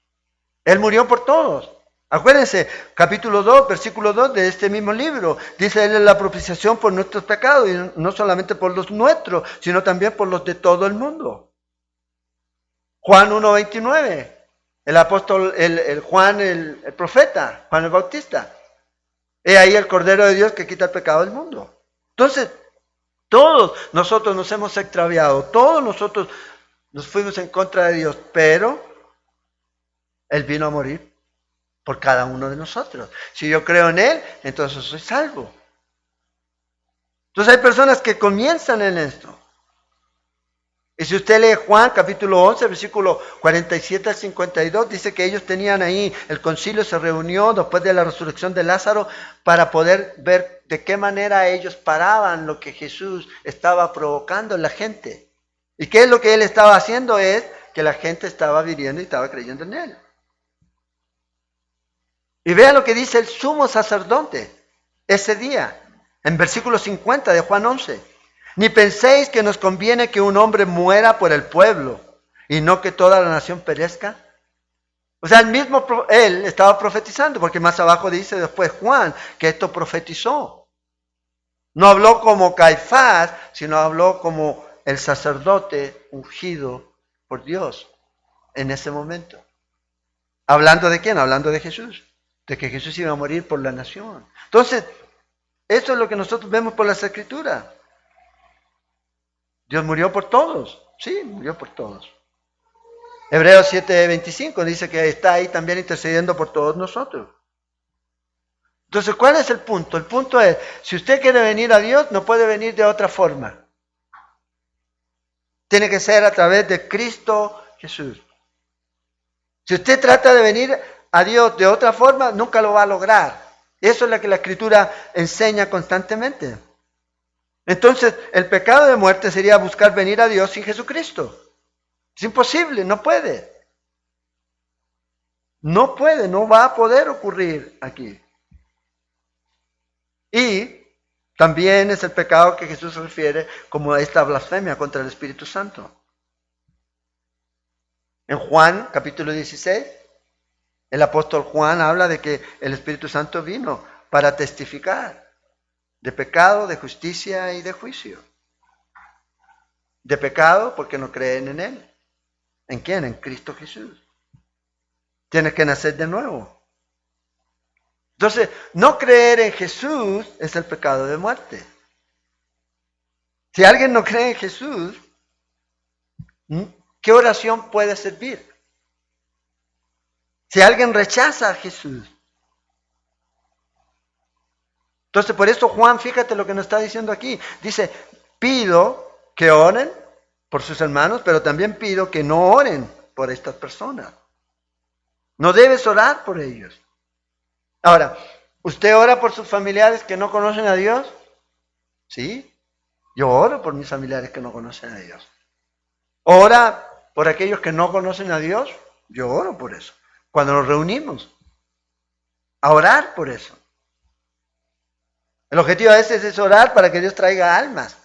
Él murió por todos. Acuérdense, capítulo 2, versículo 2 de este mismo libro, dice, Él es la propiciación por nuestros pecados, y no solamente por los nuestros, sino también por los de todo el mundo. Juan 1:29, el apóstol, Juan, el profeta, Juan el Bautista. He ahí el Cordero de Dios que quita el pecado del mundo. Entonces, todos nosotros nos hemos extraviado, todos nosotros nos fuimos en contra de Dios, pero Él vino a morir por cada uno de nosotros. Si yo creo en Él, entonces soy salvo. Entonces hay personas que comienzan en esto. Y si usted lee Juan capítulo 11, versículo 47 al 52, dice que ellos tenían ahí, el concilio se reunió después de la resurrección de Lázaro para poder ver de qué manera ellos paraban lo que Jesús estaba provocando en la gente. ¿Y qué es lo que Él estaba haciendo? Es que la gente estaba viviendo y estaba creyendo en Él. Y vea lo que dice el sumo sacerdote ese día, en versículo 50 de Juan 11. Ni penséis que nos conviene que un hombre muera por el pueblo y no que toda la nación perezca. O sea, él estaba profetizando, porque más abajo dice después Juan que esto profetizó. No habló como Caifás, sino habló como el sacerdote ungido por Dios en ese momento. ¿Hablando de quién? Hablando de Jesús. De que Jesús iba a morir por la nación. Entonces, eso es lo que nosotros vemos por las Escrituras. Dios murió por todos. Sí, murió por todos. Hebreos 7:25 dice que está ahí también intercediendo por todos nosotros. Entonces, ¿cuál es el punto? El punto es, si usted quiere venir a Dios, no puede venir de otra forma. Tiene que ser a través de Cristo Jesús. Si usted trata de venir a Dios de otra forma, nunca lo va a lograr. Eso es lo que la Escritura enseña constantemente. Entonces, el pecado de muerte sería buscar venir a Dios sin Jesucristo. Es imposible, no puede. No puede, no va a poder ocurrir aquí. Y también es el pecado que Jesús refiere como esta blasfemia contra el Espíritu Santo. En Juan, capítulo 16, el apóstol Juan habla de que el Espíritu Santo vino para testificar de pecado, de justicia y de juicio. De pecado porque no creen en Él. ¿En quién? En Cristo Jesús. Tienes que nacer de nuevo. Entonces, no creer en Jesús es el pecado de muerte. Si alguien no cree en Jesús, ¿qué oración puede servir? Si alguien rechaza a Jesús. Entonces, por eso Juan, fíjate lo que nos está diciendo aquí. Dice, pido que oren por sus hermanos, pero también pido que no oren por estas personas. No debes orar por ellos. Ahora, ¿usted ora por sus familiares que no conocen a Dios? Sí, yo oro por mis familiares que no conocen a Dios. ¿Ora por aquellos que no conocen a Dios? Yo oro por eso. Cuando nos reunimos, a orar por eso. El objetivo a veces es orar para que Dios traiga almas.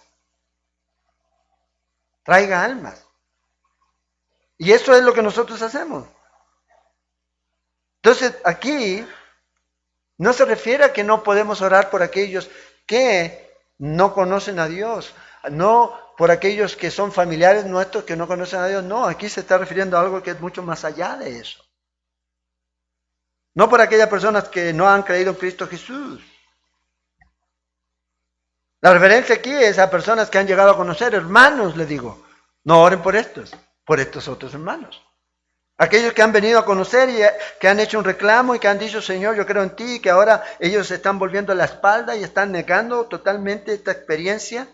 Traiga almas. Y eso es lo que nosotros hacemos. Entonces, aquí no se refiere a que no podemos orar por aquellos que no conocen a Dios, no por aquellos que son familiares nuestros que no conocen a Dios. No, aquí se está refiriendo a algo que es mucho más allá de eso. No por aquellas personas que no han creído en Cristo Jesús. La referencia aquí es a personas que han llegado a conocer, hermanos, le digo, no oren por estos, por estos otros hermanos. Aquellos que han venido a conocer y que han hecho un reclamo y que han dicho, Señor, yo creo en ti, y que ahora ellos se están volviendo la espalda y están negando totalmente esta experiencia.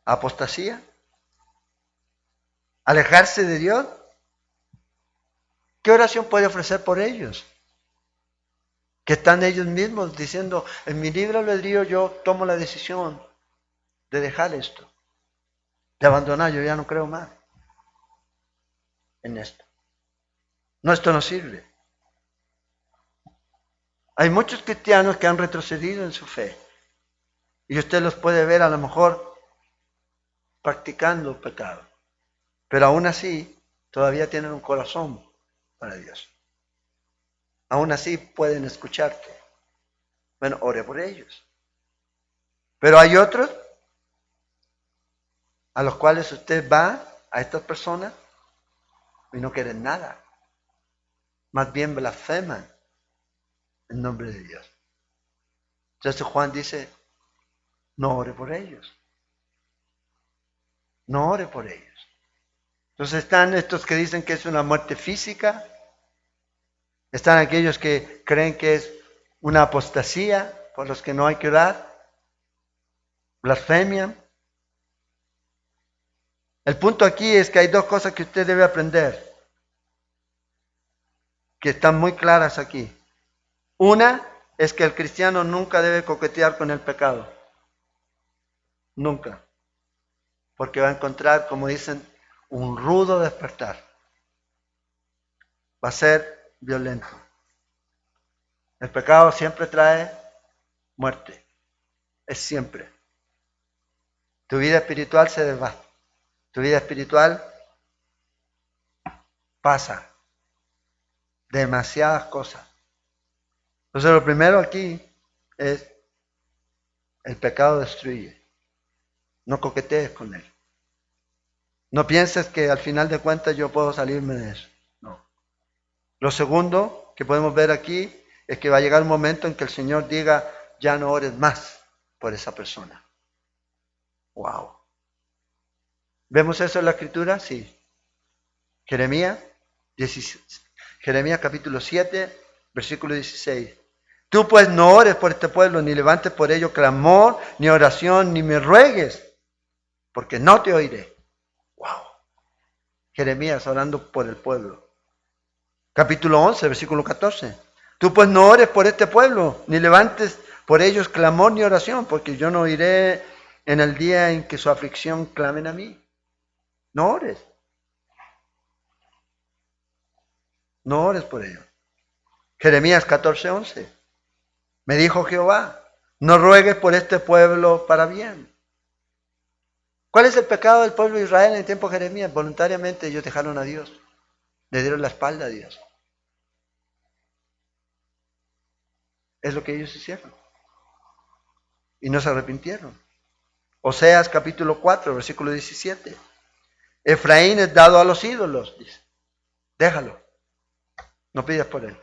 Apostasía. Alejarse de Dios. ¿Qué oración puede ofrecer por ellos? Que están ellos mismos diciendo, en mi libre albedrío yo tomo la decisión de dejar esto, de abandonar, yo ya no creo más en esto. No, esto no sirve. Hay muchos cristianos que han retrocedido en su fe y usted los puede ver a lo mejor practicando pecado, pero aún así todavía tienen un corazón para Dios. Aún así pueden escucharte. Bueno, ore por ellos. Pero hay otros a los cuales usted va, a estas personas, y no quieren nada. Más bien blasfeman en nombre de Dios. Entonces Juan dice, no ore por ellos. No ore por ellos. Entonces están estos que dicen que es una muerte física. Están aquellos que creen que es una apostasía por los que no hay que orar. Blasfemian. El punto aquí es que hay dos cosas que usted debe aprender, que están muy claras aquí. Una es que el cristiano nunca debe coquetear con el pecado. Nunca. Porque va a encontrar, como dicen, un rudo despertar. Va a ser violento. El pecado siempre trae muerte. Es siempre. Tu vida espiritual se desvasta. Tu vida espiritual pasa demasiadas cosas. Entonces lo primero aquí es el pecado destruye. No coquetees con él. No pienses que al final de cuentas yo puedo salirme de eso. No. Lo segundo que podemos ver aquí es que va a llegar un momento en que el Señor diga, ya no ores más por esa persona. Wow. ¿Vemos eso en la Escritura? Sí. Jeremías capítulo 7, versículo 16. Tú pues no ores por este pueblo, ni levantes por ello clamor, ni oración, ni me ruegues, porque no te oiré. Wow. Jeremías orando por el pueblo. Capítulo 11, versículo 14. Tú pues no ores por este pueblo, ni levantes por ellos clamor ni oración, porque yo no oiré en el día en que su aflicción clamen a mí. No ores. No ores por ellos. Jeremías 14, 11. Me dijo Jehová, no ruegues por este pueblo para bien. ¿Cuál es el pecado del pueblo de Israel en el tiempo de Jeremías? Voluntariamente ellos dejaron a Dios. Le dieron la espalda a Dios. Es lo que ellos hicieron. Y no se arrepintieron. Oseas capítulo 4, versículo 17. Efraín es dado a los ídolos, dice. Déjalo. No pidas por él.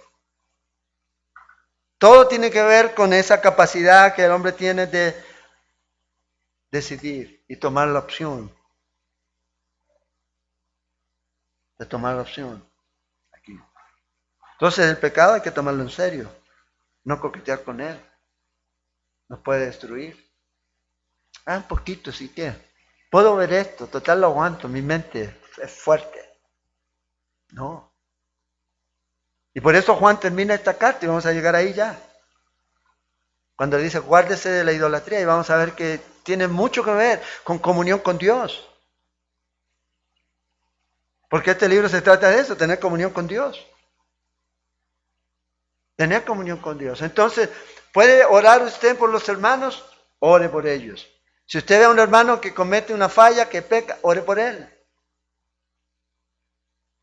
Todo tiene que ver con esa capacidad que el hombre tiene de decidir y tomar la opción. De tomar la opción. Aquí. Entonces el pecado hay que tomarlo en serio. No coquetear con él. Nos puede destruir. Un poquito, sí que. Puedo ver esto, total lo aguanto, mi mente es fuerte. No. Y por eso Juan termina esta carta y vamos a llegar ahí ya. Cuando dice, guárdese de la idolatría, y vamos a ver que tiene mucho que ver con comunión con Dios. Porque este libro se trata de eso, tener comunión con Dios. Tener comunión con Dios. Entonces, ¿puede orar usted por los hermanos? Ore por ellos. Si usted ve a un hermano que comete una falla, que peca, ore por él.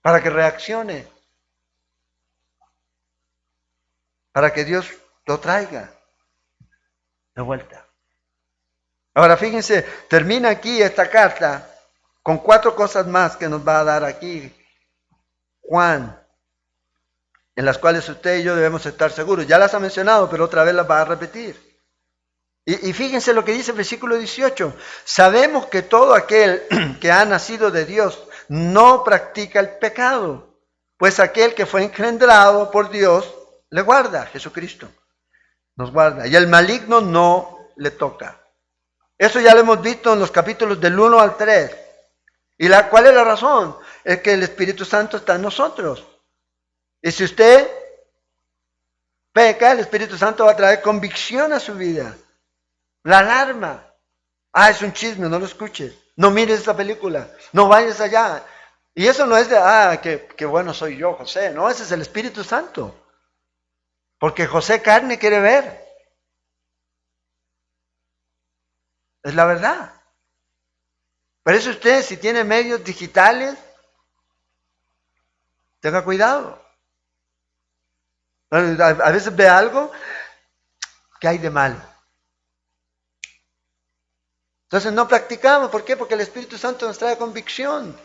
Para que reaccione. Para que Dios lo traiga de vuelta. Ahora fíjense, termina aquí esta carta con 4 cosas más que nos va a dar aquí Juan, en las cuales usted y yo debemos estar seguros. Ya las ha mencionado, pero otra vez las va a repetir. Y fíjense lo que dice el versículo 18. Sabemos que todo aquel que ha nacido de Dios no practica el pecado, pues aquel que fue engendrado por Dios le guarda. Jesucristo nos guarda. Y el maligno no le toca. Eso ya lo hemos visto en los capítulos del 1 al 3. ¿Y cuál es la razón? Es que el Espíritu Santo está en nosotros. Y si usted peca, el Espíritu Santo va a traer convicción a su vida. La alarma. Ah, es un chisme, no lo escuches. No mires esa película. No vayas allá. Y eso no es de, qué bueno soy yo, José. No, ese es el Espíritu Santo. Porque José carne quiere ver. Es la verdad. Por eso usted, si tiene medios digitales, tenga cuidado. A veces ve algo que hay de malo. Entonces no practicamos. ¿Por qué? Porque el Espíritu Santo nos trae convicción.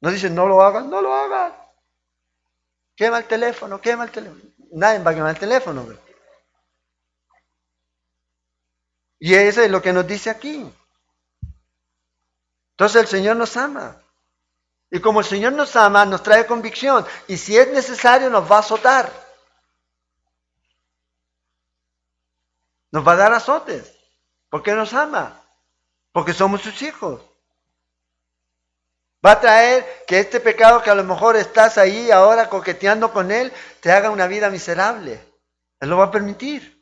Nos dice, no lo hagas, no lo hagas. Quema el teléfono, quema el teléfono. Nadie va a quemar el teléfono. Y eso es lo que nos dice aquí. Entonces el Señor nos ama. Y como el Señor nos ama, nos trae convicción. Y si es necesario, nos va a azotar. Nos va a dar azotes. ¿Por qué nos ama? Porque somos sus hijos. Va a traer que este pecado que a lo mejor estás ahí ahora coqueteando con él, te haga una vida miserable. Él lo va a permitir.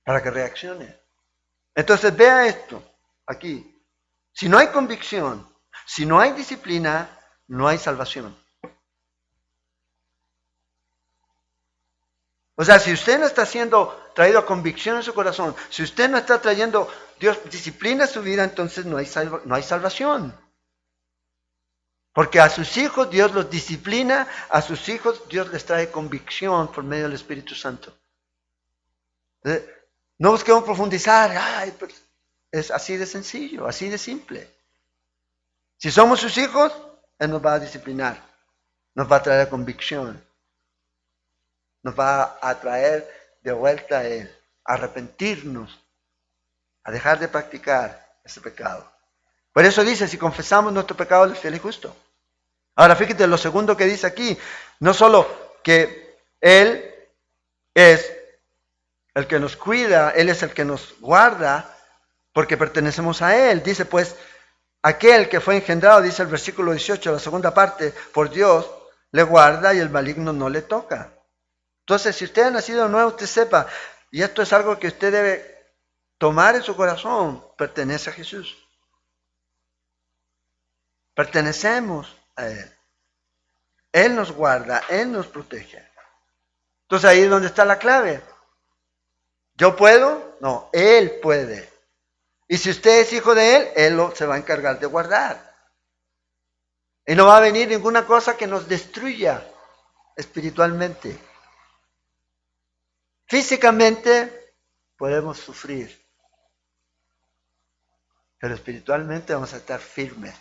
Para que reaccione. Entonces vea esto aquí. Si no hay convicción, si no hay disciplina, no hay salvación. O sea, si usted no está siendo traído a convicción en su corazón, si usted no está trayendo Dios disciplina a su vida, entonces no hay salvación. Porque a sus hijos Dios los disciplina, a sus hijos Dios les trae convicción por medio del Espíritu Santo. No busquemos profundizar, es así de sencillo, así de simple. Si somos sus hijos, Él nos va a disciplinar, nos va a traer convicción, nos va a traer de vuelta a Él, a arrepentirnos, a dejar de practicar ese pecado. Por eso dice, si confesamos nuestro pecado, Él es fiel y justo. Ahora fíjate lo segundo que dice aquí, no solo que Él es el que nos cuida, Él es el que nos guarda, porque pertenecemos a Él. Dice pues, aquel que fue engendrado, dice el versículo 18, la segunda parte, por Dios, le guarda y el maligno no le toca. Entonces, si usted ha nacido de nuevo, usted sepa, y esto es algo que usted debe tomar en su corazón, pertenece a Jesús. Pertenecemos a Él. Él nos guarda, Él nos protege. Entonces ahí es donde está la clave. ¿Yo puedo? No, Él puede. Y si usted es hijo de Él se va a encargar de guardar. Y no va a venir ninguna cosa que nos destruya espiritualmente. Físicamente podemos sufrir, pero espiritualmente vamos a estar firmes.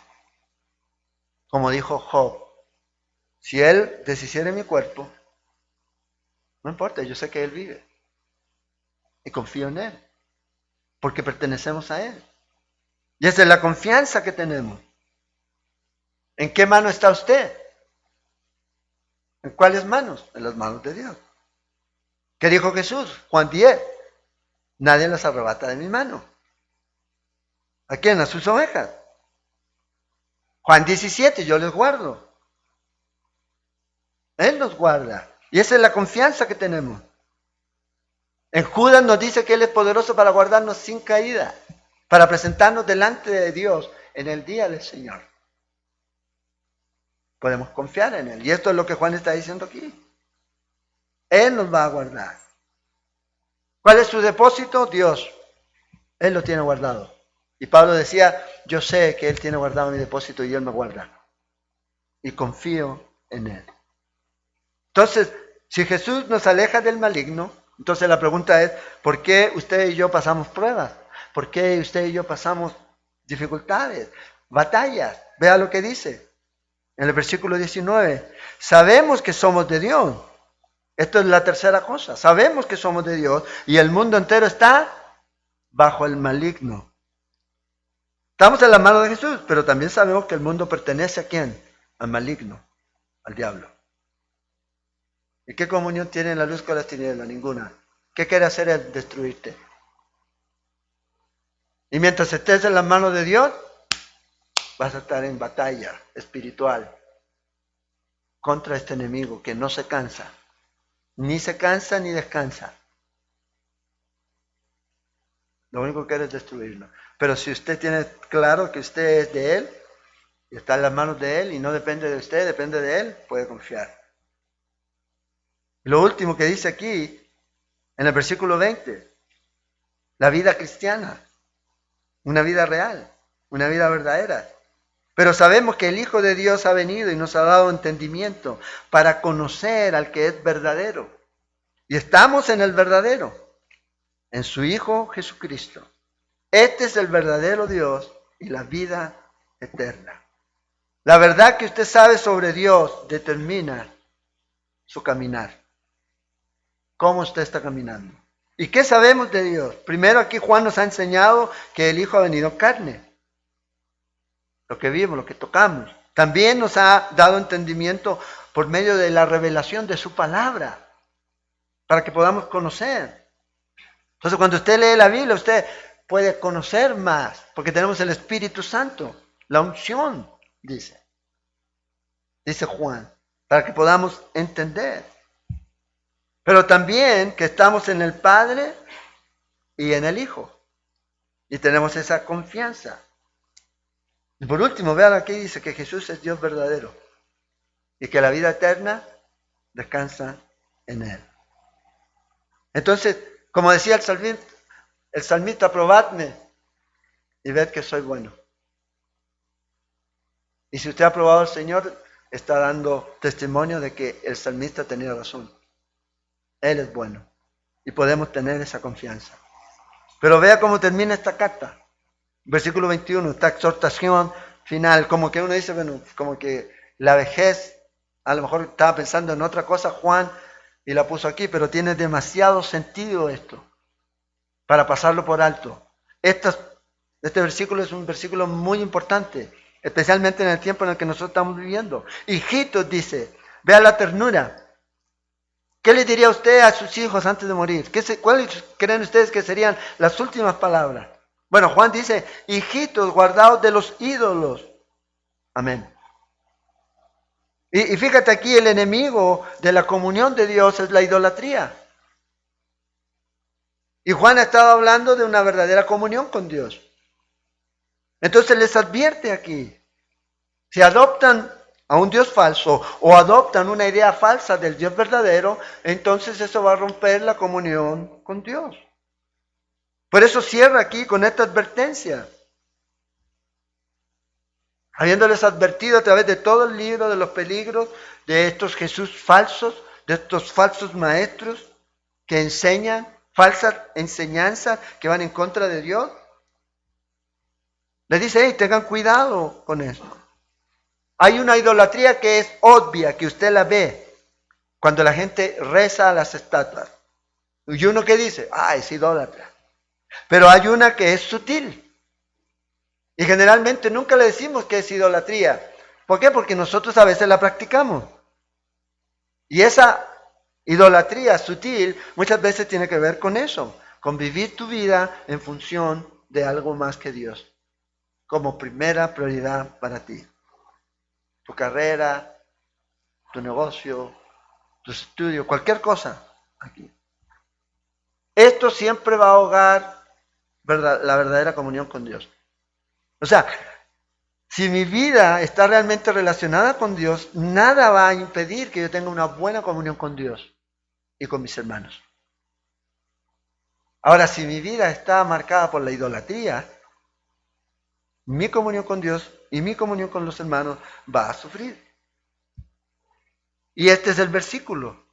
Como dijo Job, si Él deshiciere mi cuerpo, no importa, yo sé que Él vive. Y confío en Él, porque pertenecemos a Él. Y esa es la confianza que tenemos. ¿En qué mano está usted? ¿En cuáles manos? En las manos de Dios. ¿Qué dijo Jesús? Juan 10. Nadie las arrebata de mi mano. ¿A quién? A sus ovejas. Juan 17, yo les guardo. Él nos guarda. Y esa es la confianza que tenemos. En Judas nos dice que Él es poderoso para guardarnos sin caída, para presentarnos delante de Dios en el día del Señor. Podemos confiar en Él. Y esto es lo que Juan está diciendo aquí. Él nos va a guardar. ¿Cuál es su depósito? Dios. Él lo tiene guardado. Y Pablo decía, yo sé que Él tiene guardado mi depósito y Él me guarda. Y confío en Él. Entonces, si Jesús nos aleja del maligno, entonces la pregunta es, ¿por qué usted y yo pasamos pruebas? ¿Por qué usted y yo pasamos dificultades, batallas? Vea lo que dice en el versículo 19. Sabemos que somos de Dios. Esto es la tercera cosa. Sabemos que somos de Dios y el mundo entero está bajo el maligno. Estamos en las manos de Jesús, pero también sabemos que el mundo pertenece ¿a quién? Al maligno, al diablo. ¿Y qué comunión tiene la luz con las tinieblas? Ninguna. ¿Qué quiere hacer es destruirte? Y mientras estés en las manos de Dios, vas a estar en batalla espiritual contra este enemigo que no se cansa. Ni se cansa ni descansa. Lo único que quiere es destruirlo. Pero si usted tiene claro que usted es de Él, y está en las manos de Él, y no depende de usted, depende de Él, puede confiar. Lo último que dice aquí, en el versículo 20, la vida cristiana, una vida real, una vida verdadera. Pero sabemos que el Hijo de Dios ha venido y nos ha dado entendimiento para conocer al que es verdadero. Y estamos en el verdadero, en su Hijo Jesucristo. Este es el verdadero Dios y la vida eterna. La verdad que usted sabe sobre Dios determina su caminar. ¿Cómo usted está caminando? ¿Y qué sabemos de Dios? Primero aquí Juan nos ha enseñado que el Hijo ha venido en carne. Lo que vimos, lo que tocamos. También nos ha dado entendimiento por medio de la revelación de su palabra, para que podamos conocer. Entonces cuando usted lee la Biblia, usted puede conocer más, porque tenemos el Espíritu Santo, la unción, dice Juan, para que podamos entender. Pero también que estamos en el Padre y en el Hijo, y tenemos esa confianza. Y por último, vean aquí, dice que Jesús es Dios verdadero, y que la vida eterna descansa en Él. Entonces, como decía el salmista, probadme y ved que soy bueno. Y si usted ha probado al Señor, está dando testimonio de que el salmista tenía razón. Él es bueno. Y podemos tener esa confianza. Pero vea cómo termina esta carta. Versículo 21, esta exhortación final. Como que uno dice, bueno, como que la vejez, a lo mejor estaba pensando en otra cosa Juan y la puso aquí, pero tiene demasiado sentido esto para pasarlo por alto. Este versículo es un versículo muy importante, especialmente en el tiempo en el que nosotros estamos viviendo. Hijitos, dice, vea la ternura. ¿Qué le diría usted a sus hijos antes de morir? ¿Cuáles creen ustedes que serían las últimas palabras? Bueno, Juan dice, hijitos, guardaos de los ídolos. Amén. Y fíjate aquí, el enemigo de la comunión de Dios es la idolatría. Y Juan ha estado hablando de una verdadera comunión con Dios. Entonces les advierte aquí, si adoptan a un Dios falso o adoptan una idea falsa del Dios verdadero, entonces eso va a romper la comunión con Dios. Por eso cierra aquí con esta advertencia. Habiéndoles advertido a través de todo el libro de los peligros de estos Jesús falsos, de estos falsos maestros que enseñan falsas enseñanzas que van en contra de Dios. Les dice, hey, tengan cuidado con esto. Hay una idolatría que es obvia, que usted la ve cuando la gente reza a las estatuas. Y uno que dice, es idólatra. Pero hay una que es sutil. Y generalmente nunca le decimos que es idolatría. ¿Por qué? Porque nosotros a veces la practicamos. Y esa idolatría sutil muchas veces tiene que ver con eso, con vivir tu vida en función de algo más que Dios, como primera prioridad para ti. Tu carrera, tu negocio, tus estudios, cualquier cosa aquí. Esto siempre va a ahogar la verdadera comunión con Dios. O sea, si mi vida está realmente relacionada con Dios, nada va a impedir que yo tenga una buena comunión con Dios y con mis hermanos. Ahora, si mi vida está marcada por la idolatría, mi comunión con Dios y mi comunión con los hermanos va a sufrir. Y este es el versículo.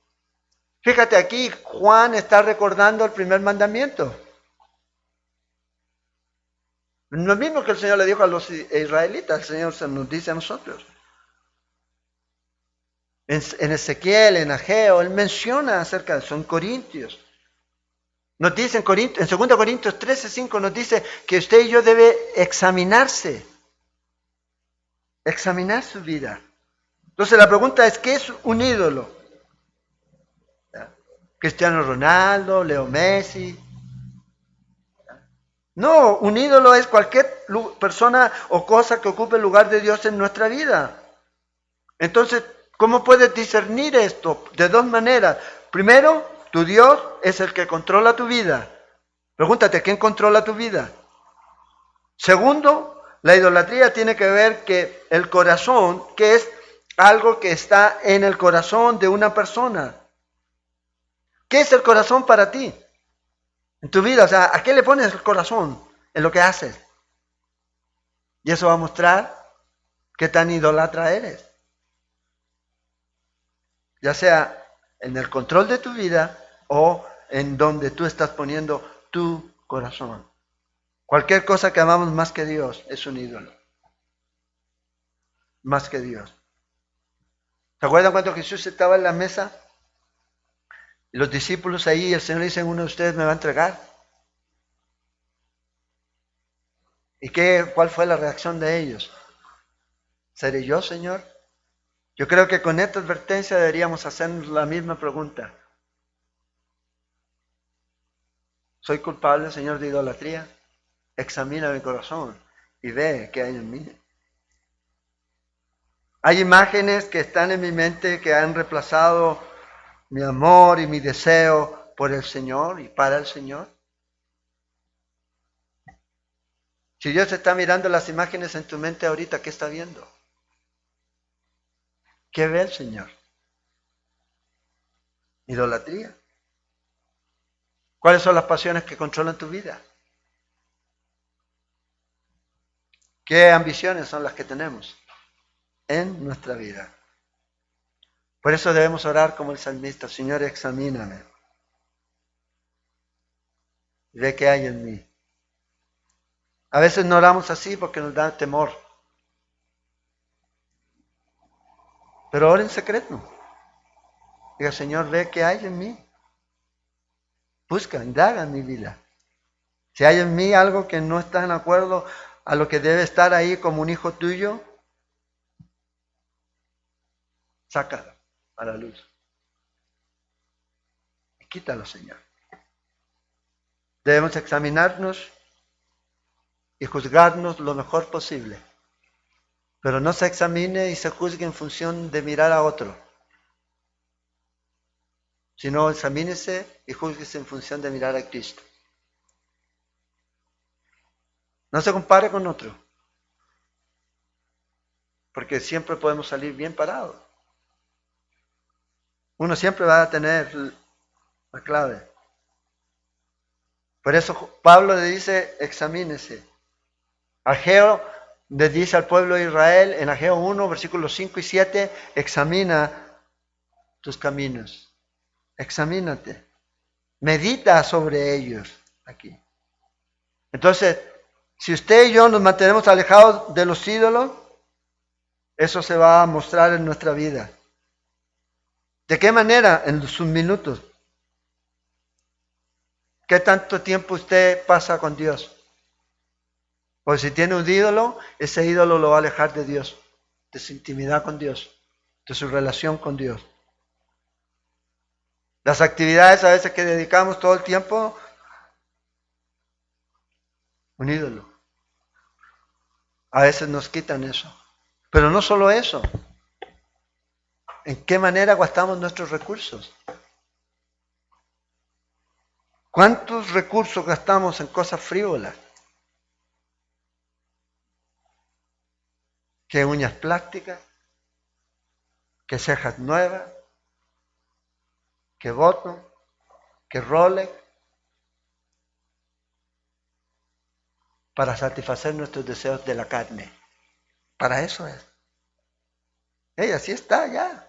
Fíjate aquí, Juan está recordando el primer mandamiento. Lo mismo que el Señor le dijo a los israelitas, el Señor se nos dice a nosotros. En Ezequiel, en Ageo, él menciona acerca de eso, en Corintios. Nos dice en 2 Corintios 13:5 nos dice que usted y yo debe examinar su vida. Entonces la pregunta es, ¿qué es un ídolo? ¿Ya? Cristiano Ronaldo, Leo Messi. No, un ídolo es cualquier persona o cosa que ocupe el lugar de Dios en nuestra vida. Entonces, ¿cómo puedes discernir esto? De dos maneras. Primero, tu Dios es el que controla tu vida. Pregúntate, ¿quién controla tu vida? Segundo, la idolatría tiene que ver que el corazón, que es algo que está en el corazón de una persona. ¿Qué es el corazón para ti? En tu vida, o sea, ¿a qué le pones el corazón en lo que haces? Y eso va a mostrar qué tan idólatra eres. Ya sea en el control de tu vida o en donde tú estás poniendo tu corazón. Cualquier cosa que amamos más que Dios es un ídolo. Más que Dios. ¿Se acuerdan cuando Jesús estaba en la mesa? Y los discípulos ahí, el Señor dice, uno de ustedes me va a entregar. ¿Y cuál fue la reacción de ellos? ¿Seré yo, Señor? Yo creo que con esta advertencia deberíamos hacernos la misma pregunta. ¿Soy culpable, Señor, de idolatría? Examina mi corazón y ve qué hay en mí. Hay imágenes que están en mi mente que han reemplazado mi amor y mi deseo por el Señor y para el Señor. Si Dios está mirando las imágenes en tu mente ahorita, ¿qué está viendo? ¿Qué ve el Señor? Idolatría. ¿Cuáles son las pasiones que controlan tu vida? ¿Qué ambiciones son las que tenemos en nuestra vida? Por eso debemos orar como el salmista, Señor, examíname. Ve qué hay en mí. A veces no oramos así porque nos da temor. Pero ora en secreto. Diga, Señor, ve qué hay en mí. Busca, indaga en mi vida. Si hay en mí algo que no está en acuerdo a lo que debe estar ahí como un hijo tuyo, sácalo a la luz. Y quítalo, Señor. Debemos examinarnos y juzgarnos lo mejor posible. Pero no se examine y se juzgue en función de mirar a otro. Sino examínese y júzguese en función de mirar a Cristo. No se compare con otro. Porque siempre podemos salir bien parados. Uno siempre va a tener la clave. Por eso Pablo le dice, examínese. Ageo le dice al pueblo de Israel, en Ageo 1, versículos 5 y 7, examina tus caminos. Examínate. Medita sobre ellos aquí. Entonces, si usted y yo nos mantenemos alejados de los ídolos, eso se va a mostrar en nuestra vida. ¿De qué manera? En sus minutos. ¿Qué tanto tiempo usted pasa con Dios? Porque si tiene un ídolo, ese ídolo lo va a alejar de Dios, de su intimidad con Dios, de su relación con Dios. Las actividades a veces que dedicamos todo el tiempo, un ídolo. A veces nos quitan eso. Pero no solo eso. ¿En qué manera gastamos nuestros recursos? ¿Cuántos recursos gastamos en cosas frívolas? ¿Qué uñas plásticas? ¿Qué cejas nuevas? ¿Qué botox? ¿Qué Rolex? Para satisfacer nuestros deseos de la carne. Para eso es. Ella sí está ya.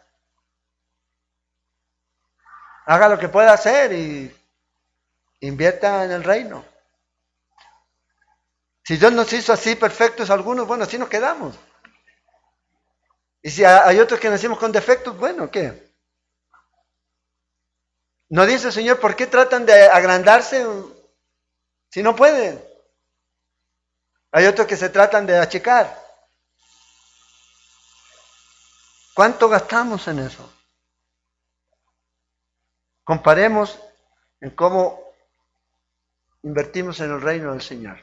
Haga lo que pueda hacer y invierta en el reino. Si Dios nos hizo así perfectos algunos, bueno, así nos quedamos. Y si hay otros que nacimos con defectos, bueno, ¿qué? No dice el Señor, ¿por qué tratan de agrandarse si no pueden? Hay otros que se tratan de achicar. ¿Cuánto gastamos en eso? Comparemos en cómo invertimos en el reino del Señor,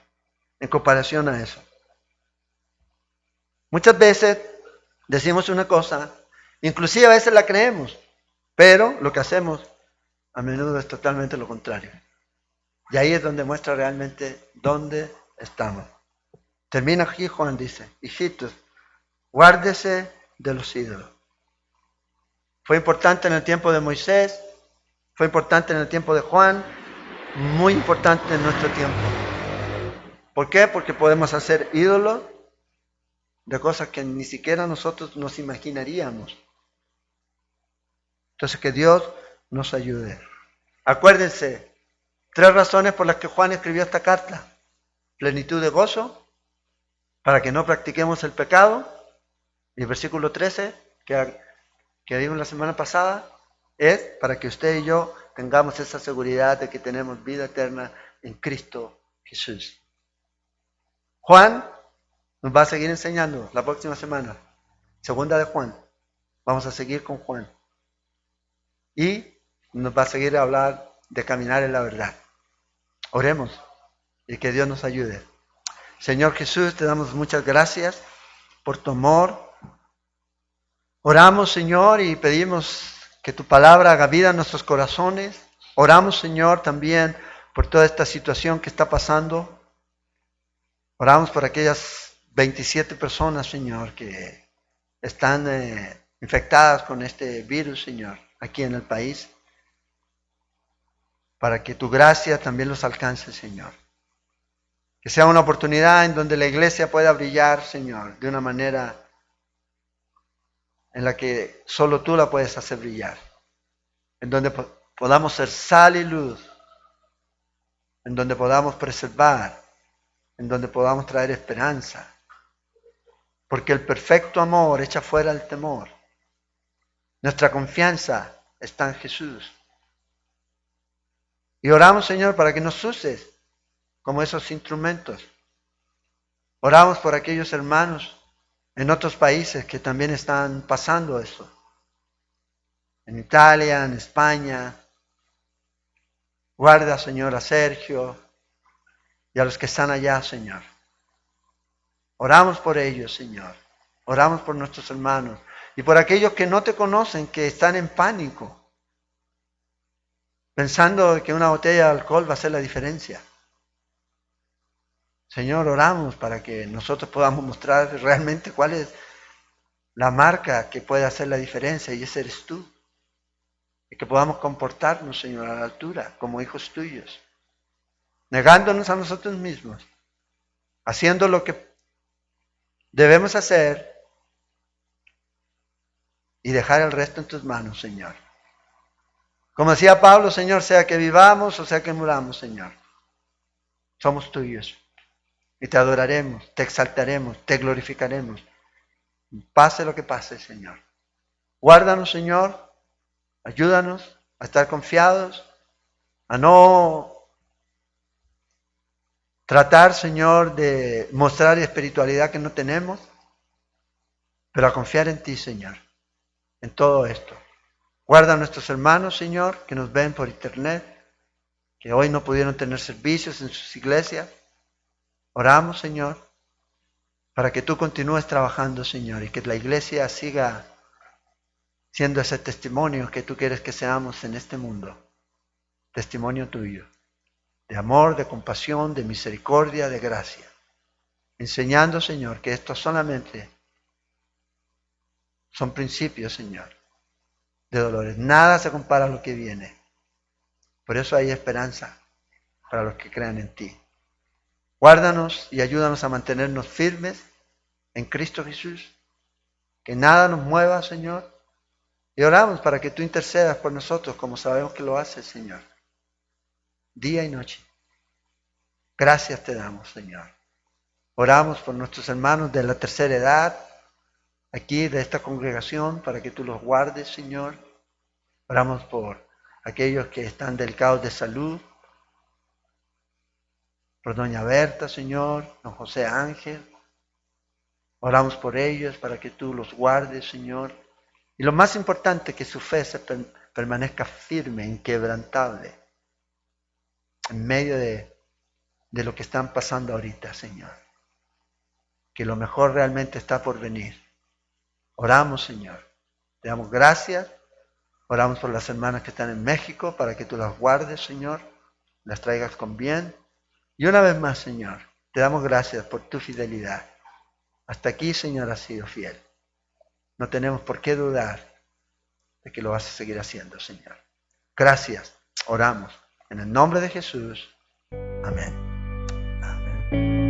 en comparación a eso. Muchas veces decimos una cosa, inclusive a veces la creemos, pero lo que hacemos a menudo es totalmente lo contrario. Y ahí es donde muestra realmente dónde estamos. Termina aquí Juan, dice, hijitos, guárdese de los ídolos. Fue importante en el tiempo de Moisés, fue importante en el tiempo de Juan, muy importante en nuestro tiempo. ¿Por qué? Porque podemos hacer ídolos de cosas que ni siquiera nosotros nos imaginaríamos. Entonces que Dios nos ayude. Acuérdense, 3 razones por las que Juan escribió esta carta. Plenitud de gozo, para que no practiquemos el pecado. Y el versículo 13, que vimos la semana pasada, es para que usted y yo tengamos esa seguridad de que tenemos vida eterna en Cristo Jesús. Juan nos va a seguir enseñando la próxima semana. Segunda de Juan. Vamos a seguir con Juan. Y nos va a seguir a hablar de caminar en la verdad. Oremos y que Dios nos ayude. Señor Jesús, te damos muchas gracias por tu amor. Oramos, Señor, y pedimos que tu palabra haga vida en nuestros corazones. Oramos, Señor, también por toda esta situación que está pasando. Oramos por aquellas 27 personas, Señor, que están infectadas con este virus, Señor, aquí en el país. Para que tu gracia también los alcance, Señor. Que sea una oportunidad en donde la iglesia pueda brillar, Señor, de una manera en la que solo tú la puedes hacer brillar. En donde podamos ser sal y luz. En donde podamos preservar. En donde podamos traer esperanza. Porque el perfecto amor echa fuera el temor. Nuestra confianza está en Jesús. Y oramos, Señor, para que nos uses como esos instrumentos. Oramos por aquellos hermanos en otros países que también están pasando eso. En Italia, en España. Guarda, Señor, a Sergio y a los que están allá, Señor. Oramos por ellos, Señor. Oramos por nuestros hermanos y por aquellos que no te conocen, que están en pánico, pensando que una botella de alcohol va a hacer la diferencia. Señor, oramos para que nosotros podamos mostrar realmente cuál es la marca que puede hacer la diferencia, y ese eres tú. Y que podamos comportarnos, Señor, a la altura, como hijos tuyos, negándonos a nosotros mismos, haciendo lo que debemos hacer y dejar el resto en tus manos, Señor. Como decía Pablo, Señor, sea que vivamos o sea que muramos, Señor, somos tuyos. Y te adoraremos, te exaltaremos, te glorificaremos. Pase lo que pase, Señor. Guárdanos, Señor. Ayúdanos a estar confiados, a no tratar, Señor, de mostrar espiritualidad que no tenemos, pero a confiar en ti, Señor, en todo esto. Guarda a nuestros hermanos, Señor, que nos ven por internet, que hoy no pudieron tener servicios en sus iglesias. Oramos, Señor, para que tú continúes trabajando, Señor, y que la iglesia siga siendo ese testimonio que tú quieres que seamos en este mundo. Testimonio tuyo, de amor, de compasión, de misericordia, de gracia. Enseñando, Señor, que esto solamente son principios, Señor, de dolores. Nada se compara a lo que viene. Por eso hay esperanza para los que crean en ti. Guárdanos y ayúdanos a mantenernos firmes en Cristo Jesús. Que nada nos mueva, Señor. Y oramos para que tú intercedas por nosotros como sabemos que lo haces, Señor. Día y noche. Gracias te damos, Señor. Oramos por nuestros hermanos de la tercera edad, aquí de esta congregación para que tú los guardes, Señor. Oramos por aquellos que están delicados de salud, por doña Berta, Señor, don José Ángel. Oramos por ellos para que tú los guardes, Señor. Y lo más importante, que su fe permanezca firme, inquebrantable, en medio de lo que están pasando ahorita, Señor. Que lo mejor realmente está por venir. Oramos, Señor. Te damos gracias. Oramos por las hermanas que están en México para que tú las guardes, Señor. Las traigas con bien. Y una vez más, Señor, te damos gracias por tu fidelidad. Hasta aquí, Señor, has sido fiel. No tenemos por qué dudar de que lo vas a seguir haciendo, Señor. Gracias. Oramos. En el nombre de Jesús. Amén. Amén.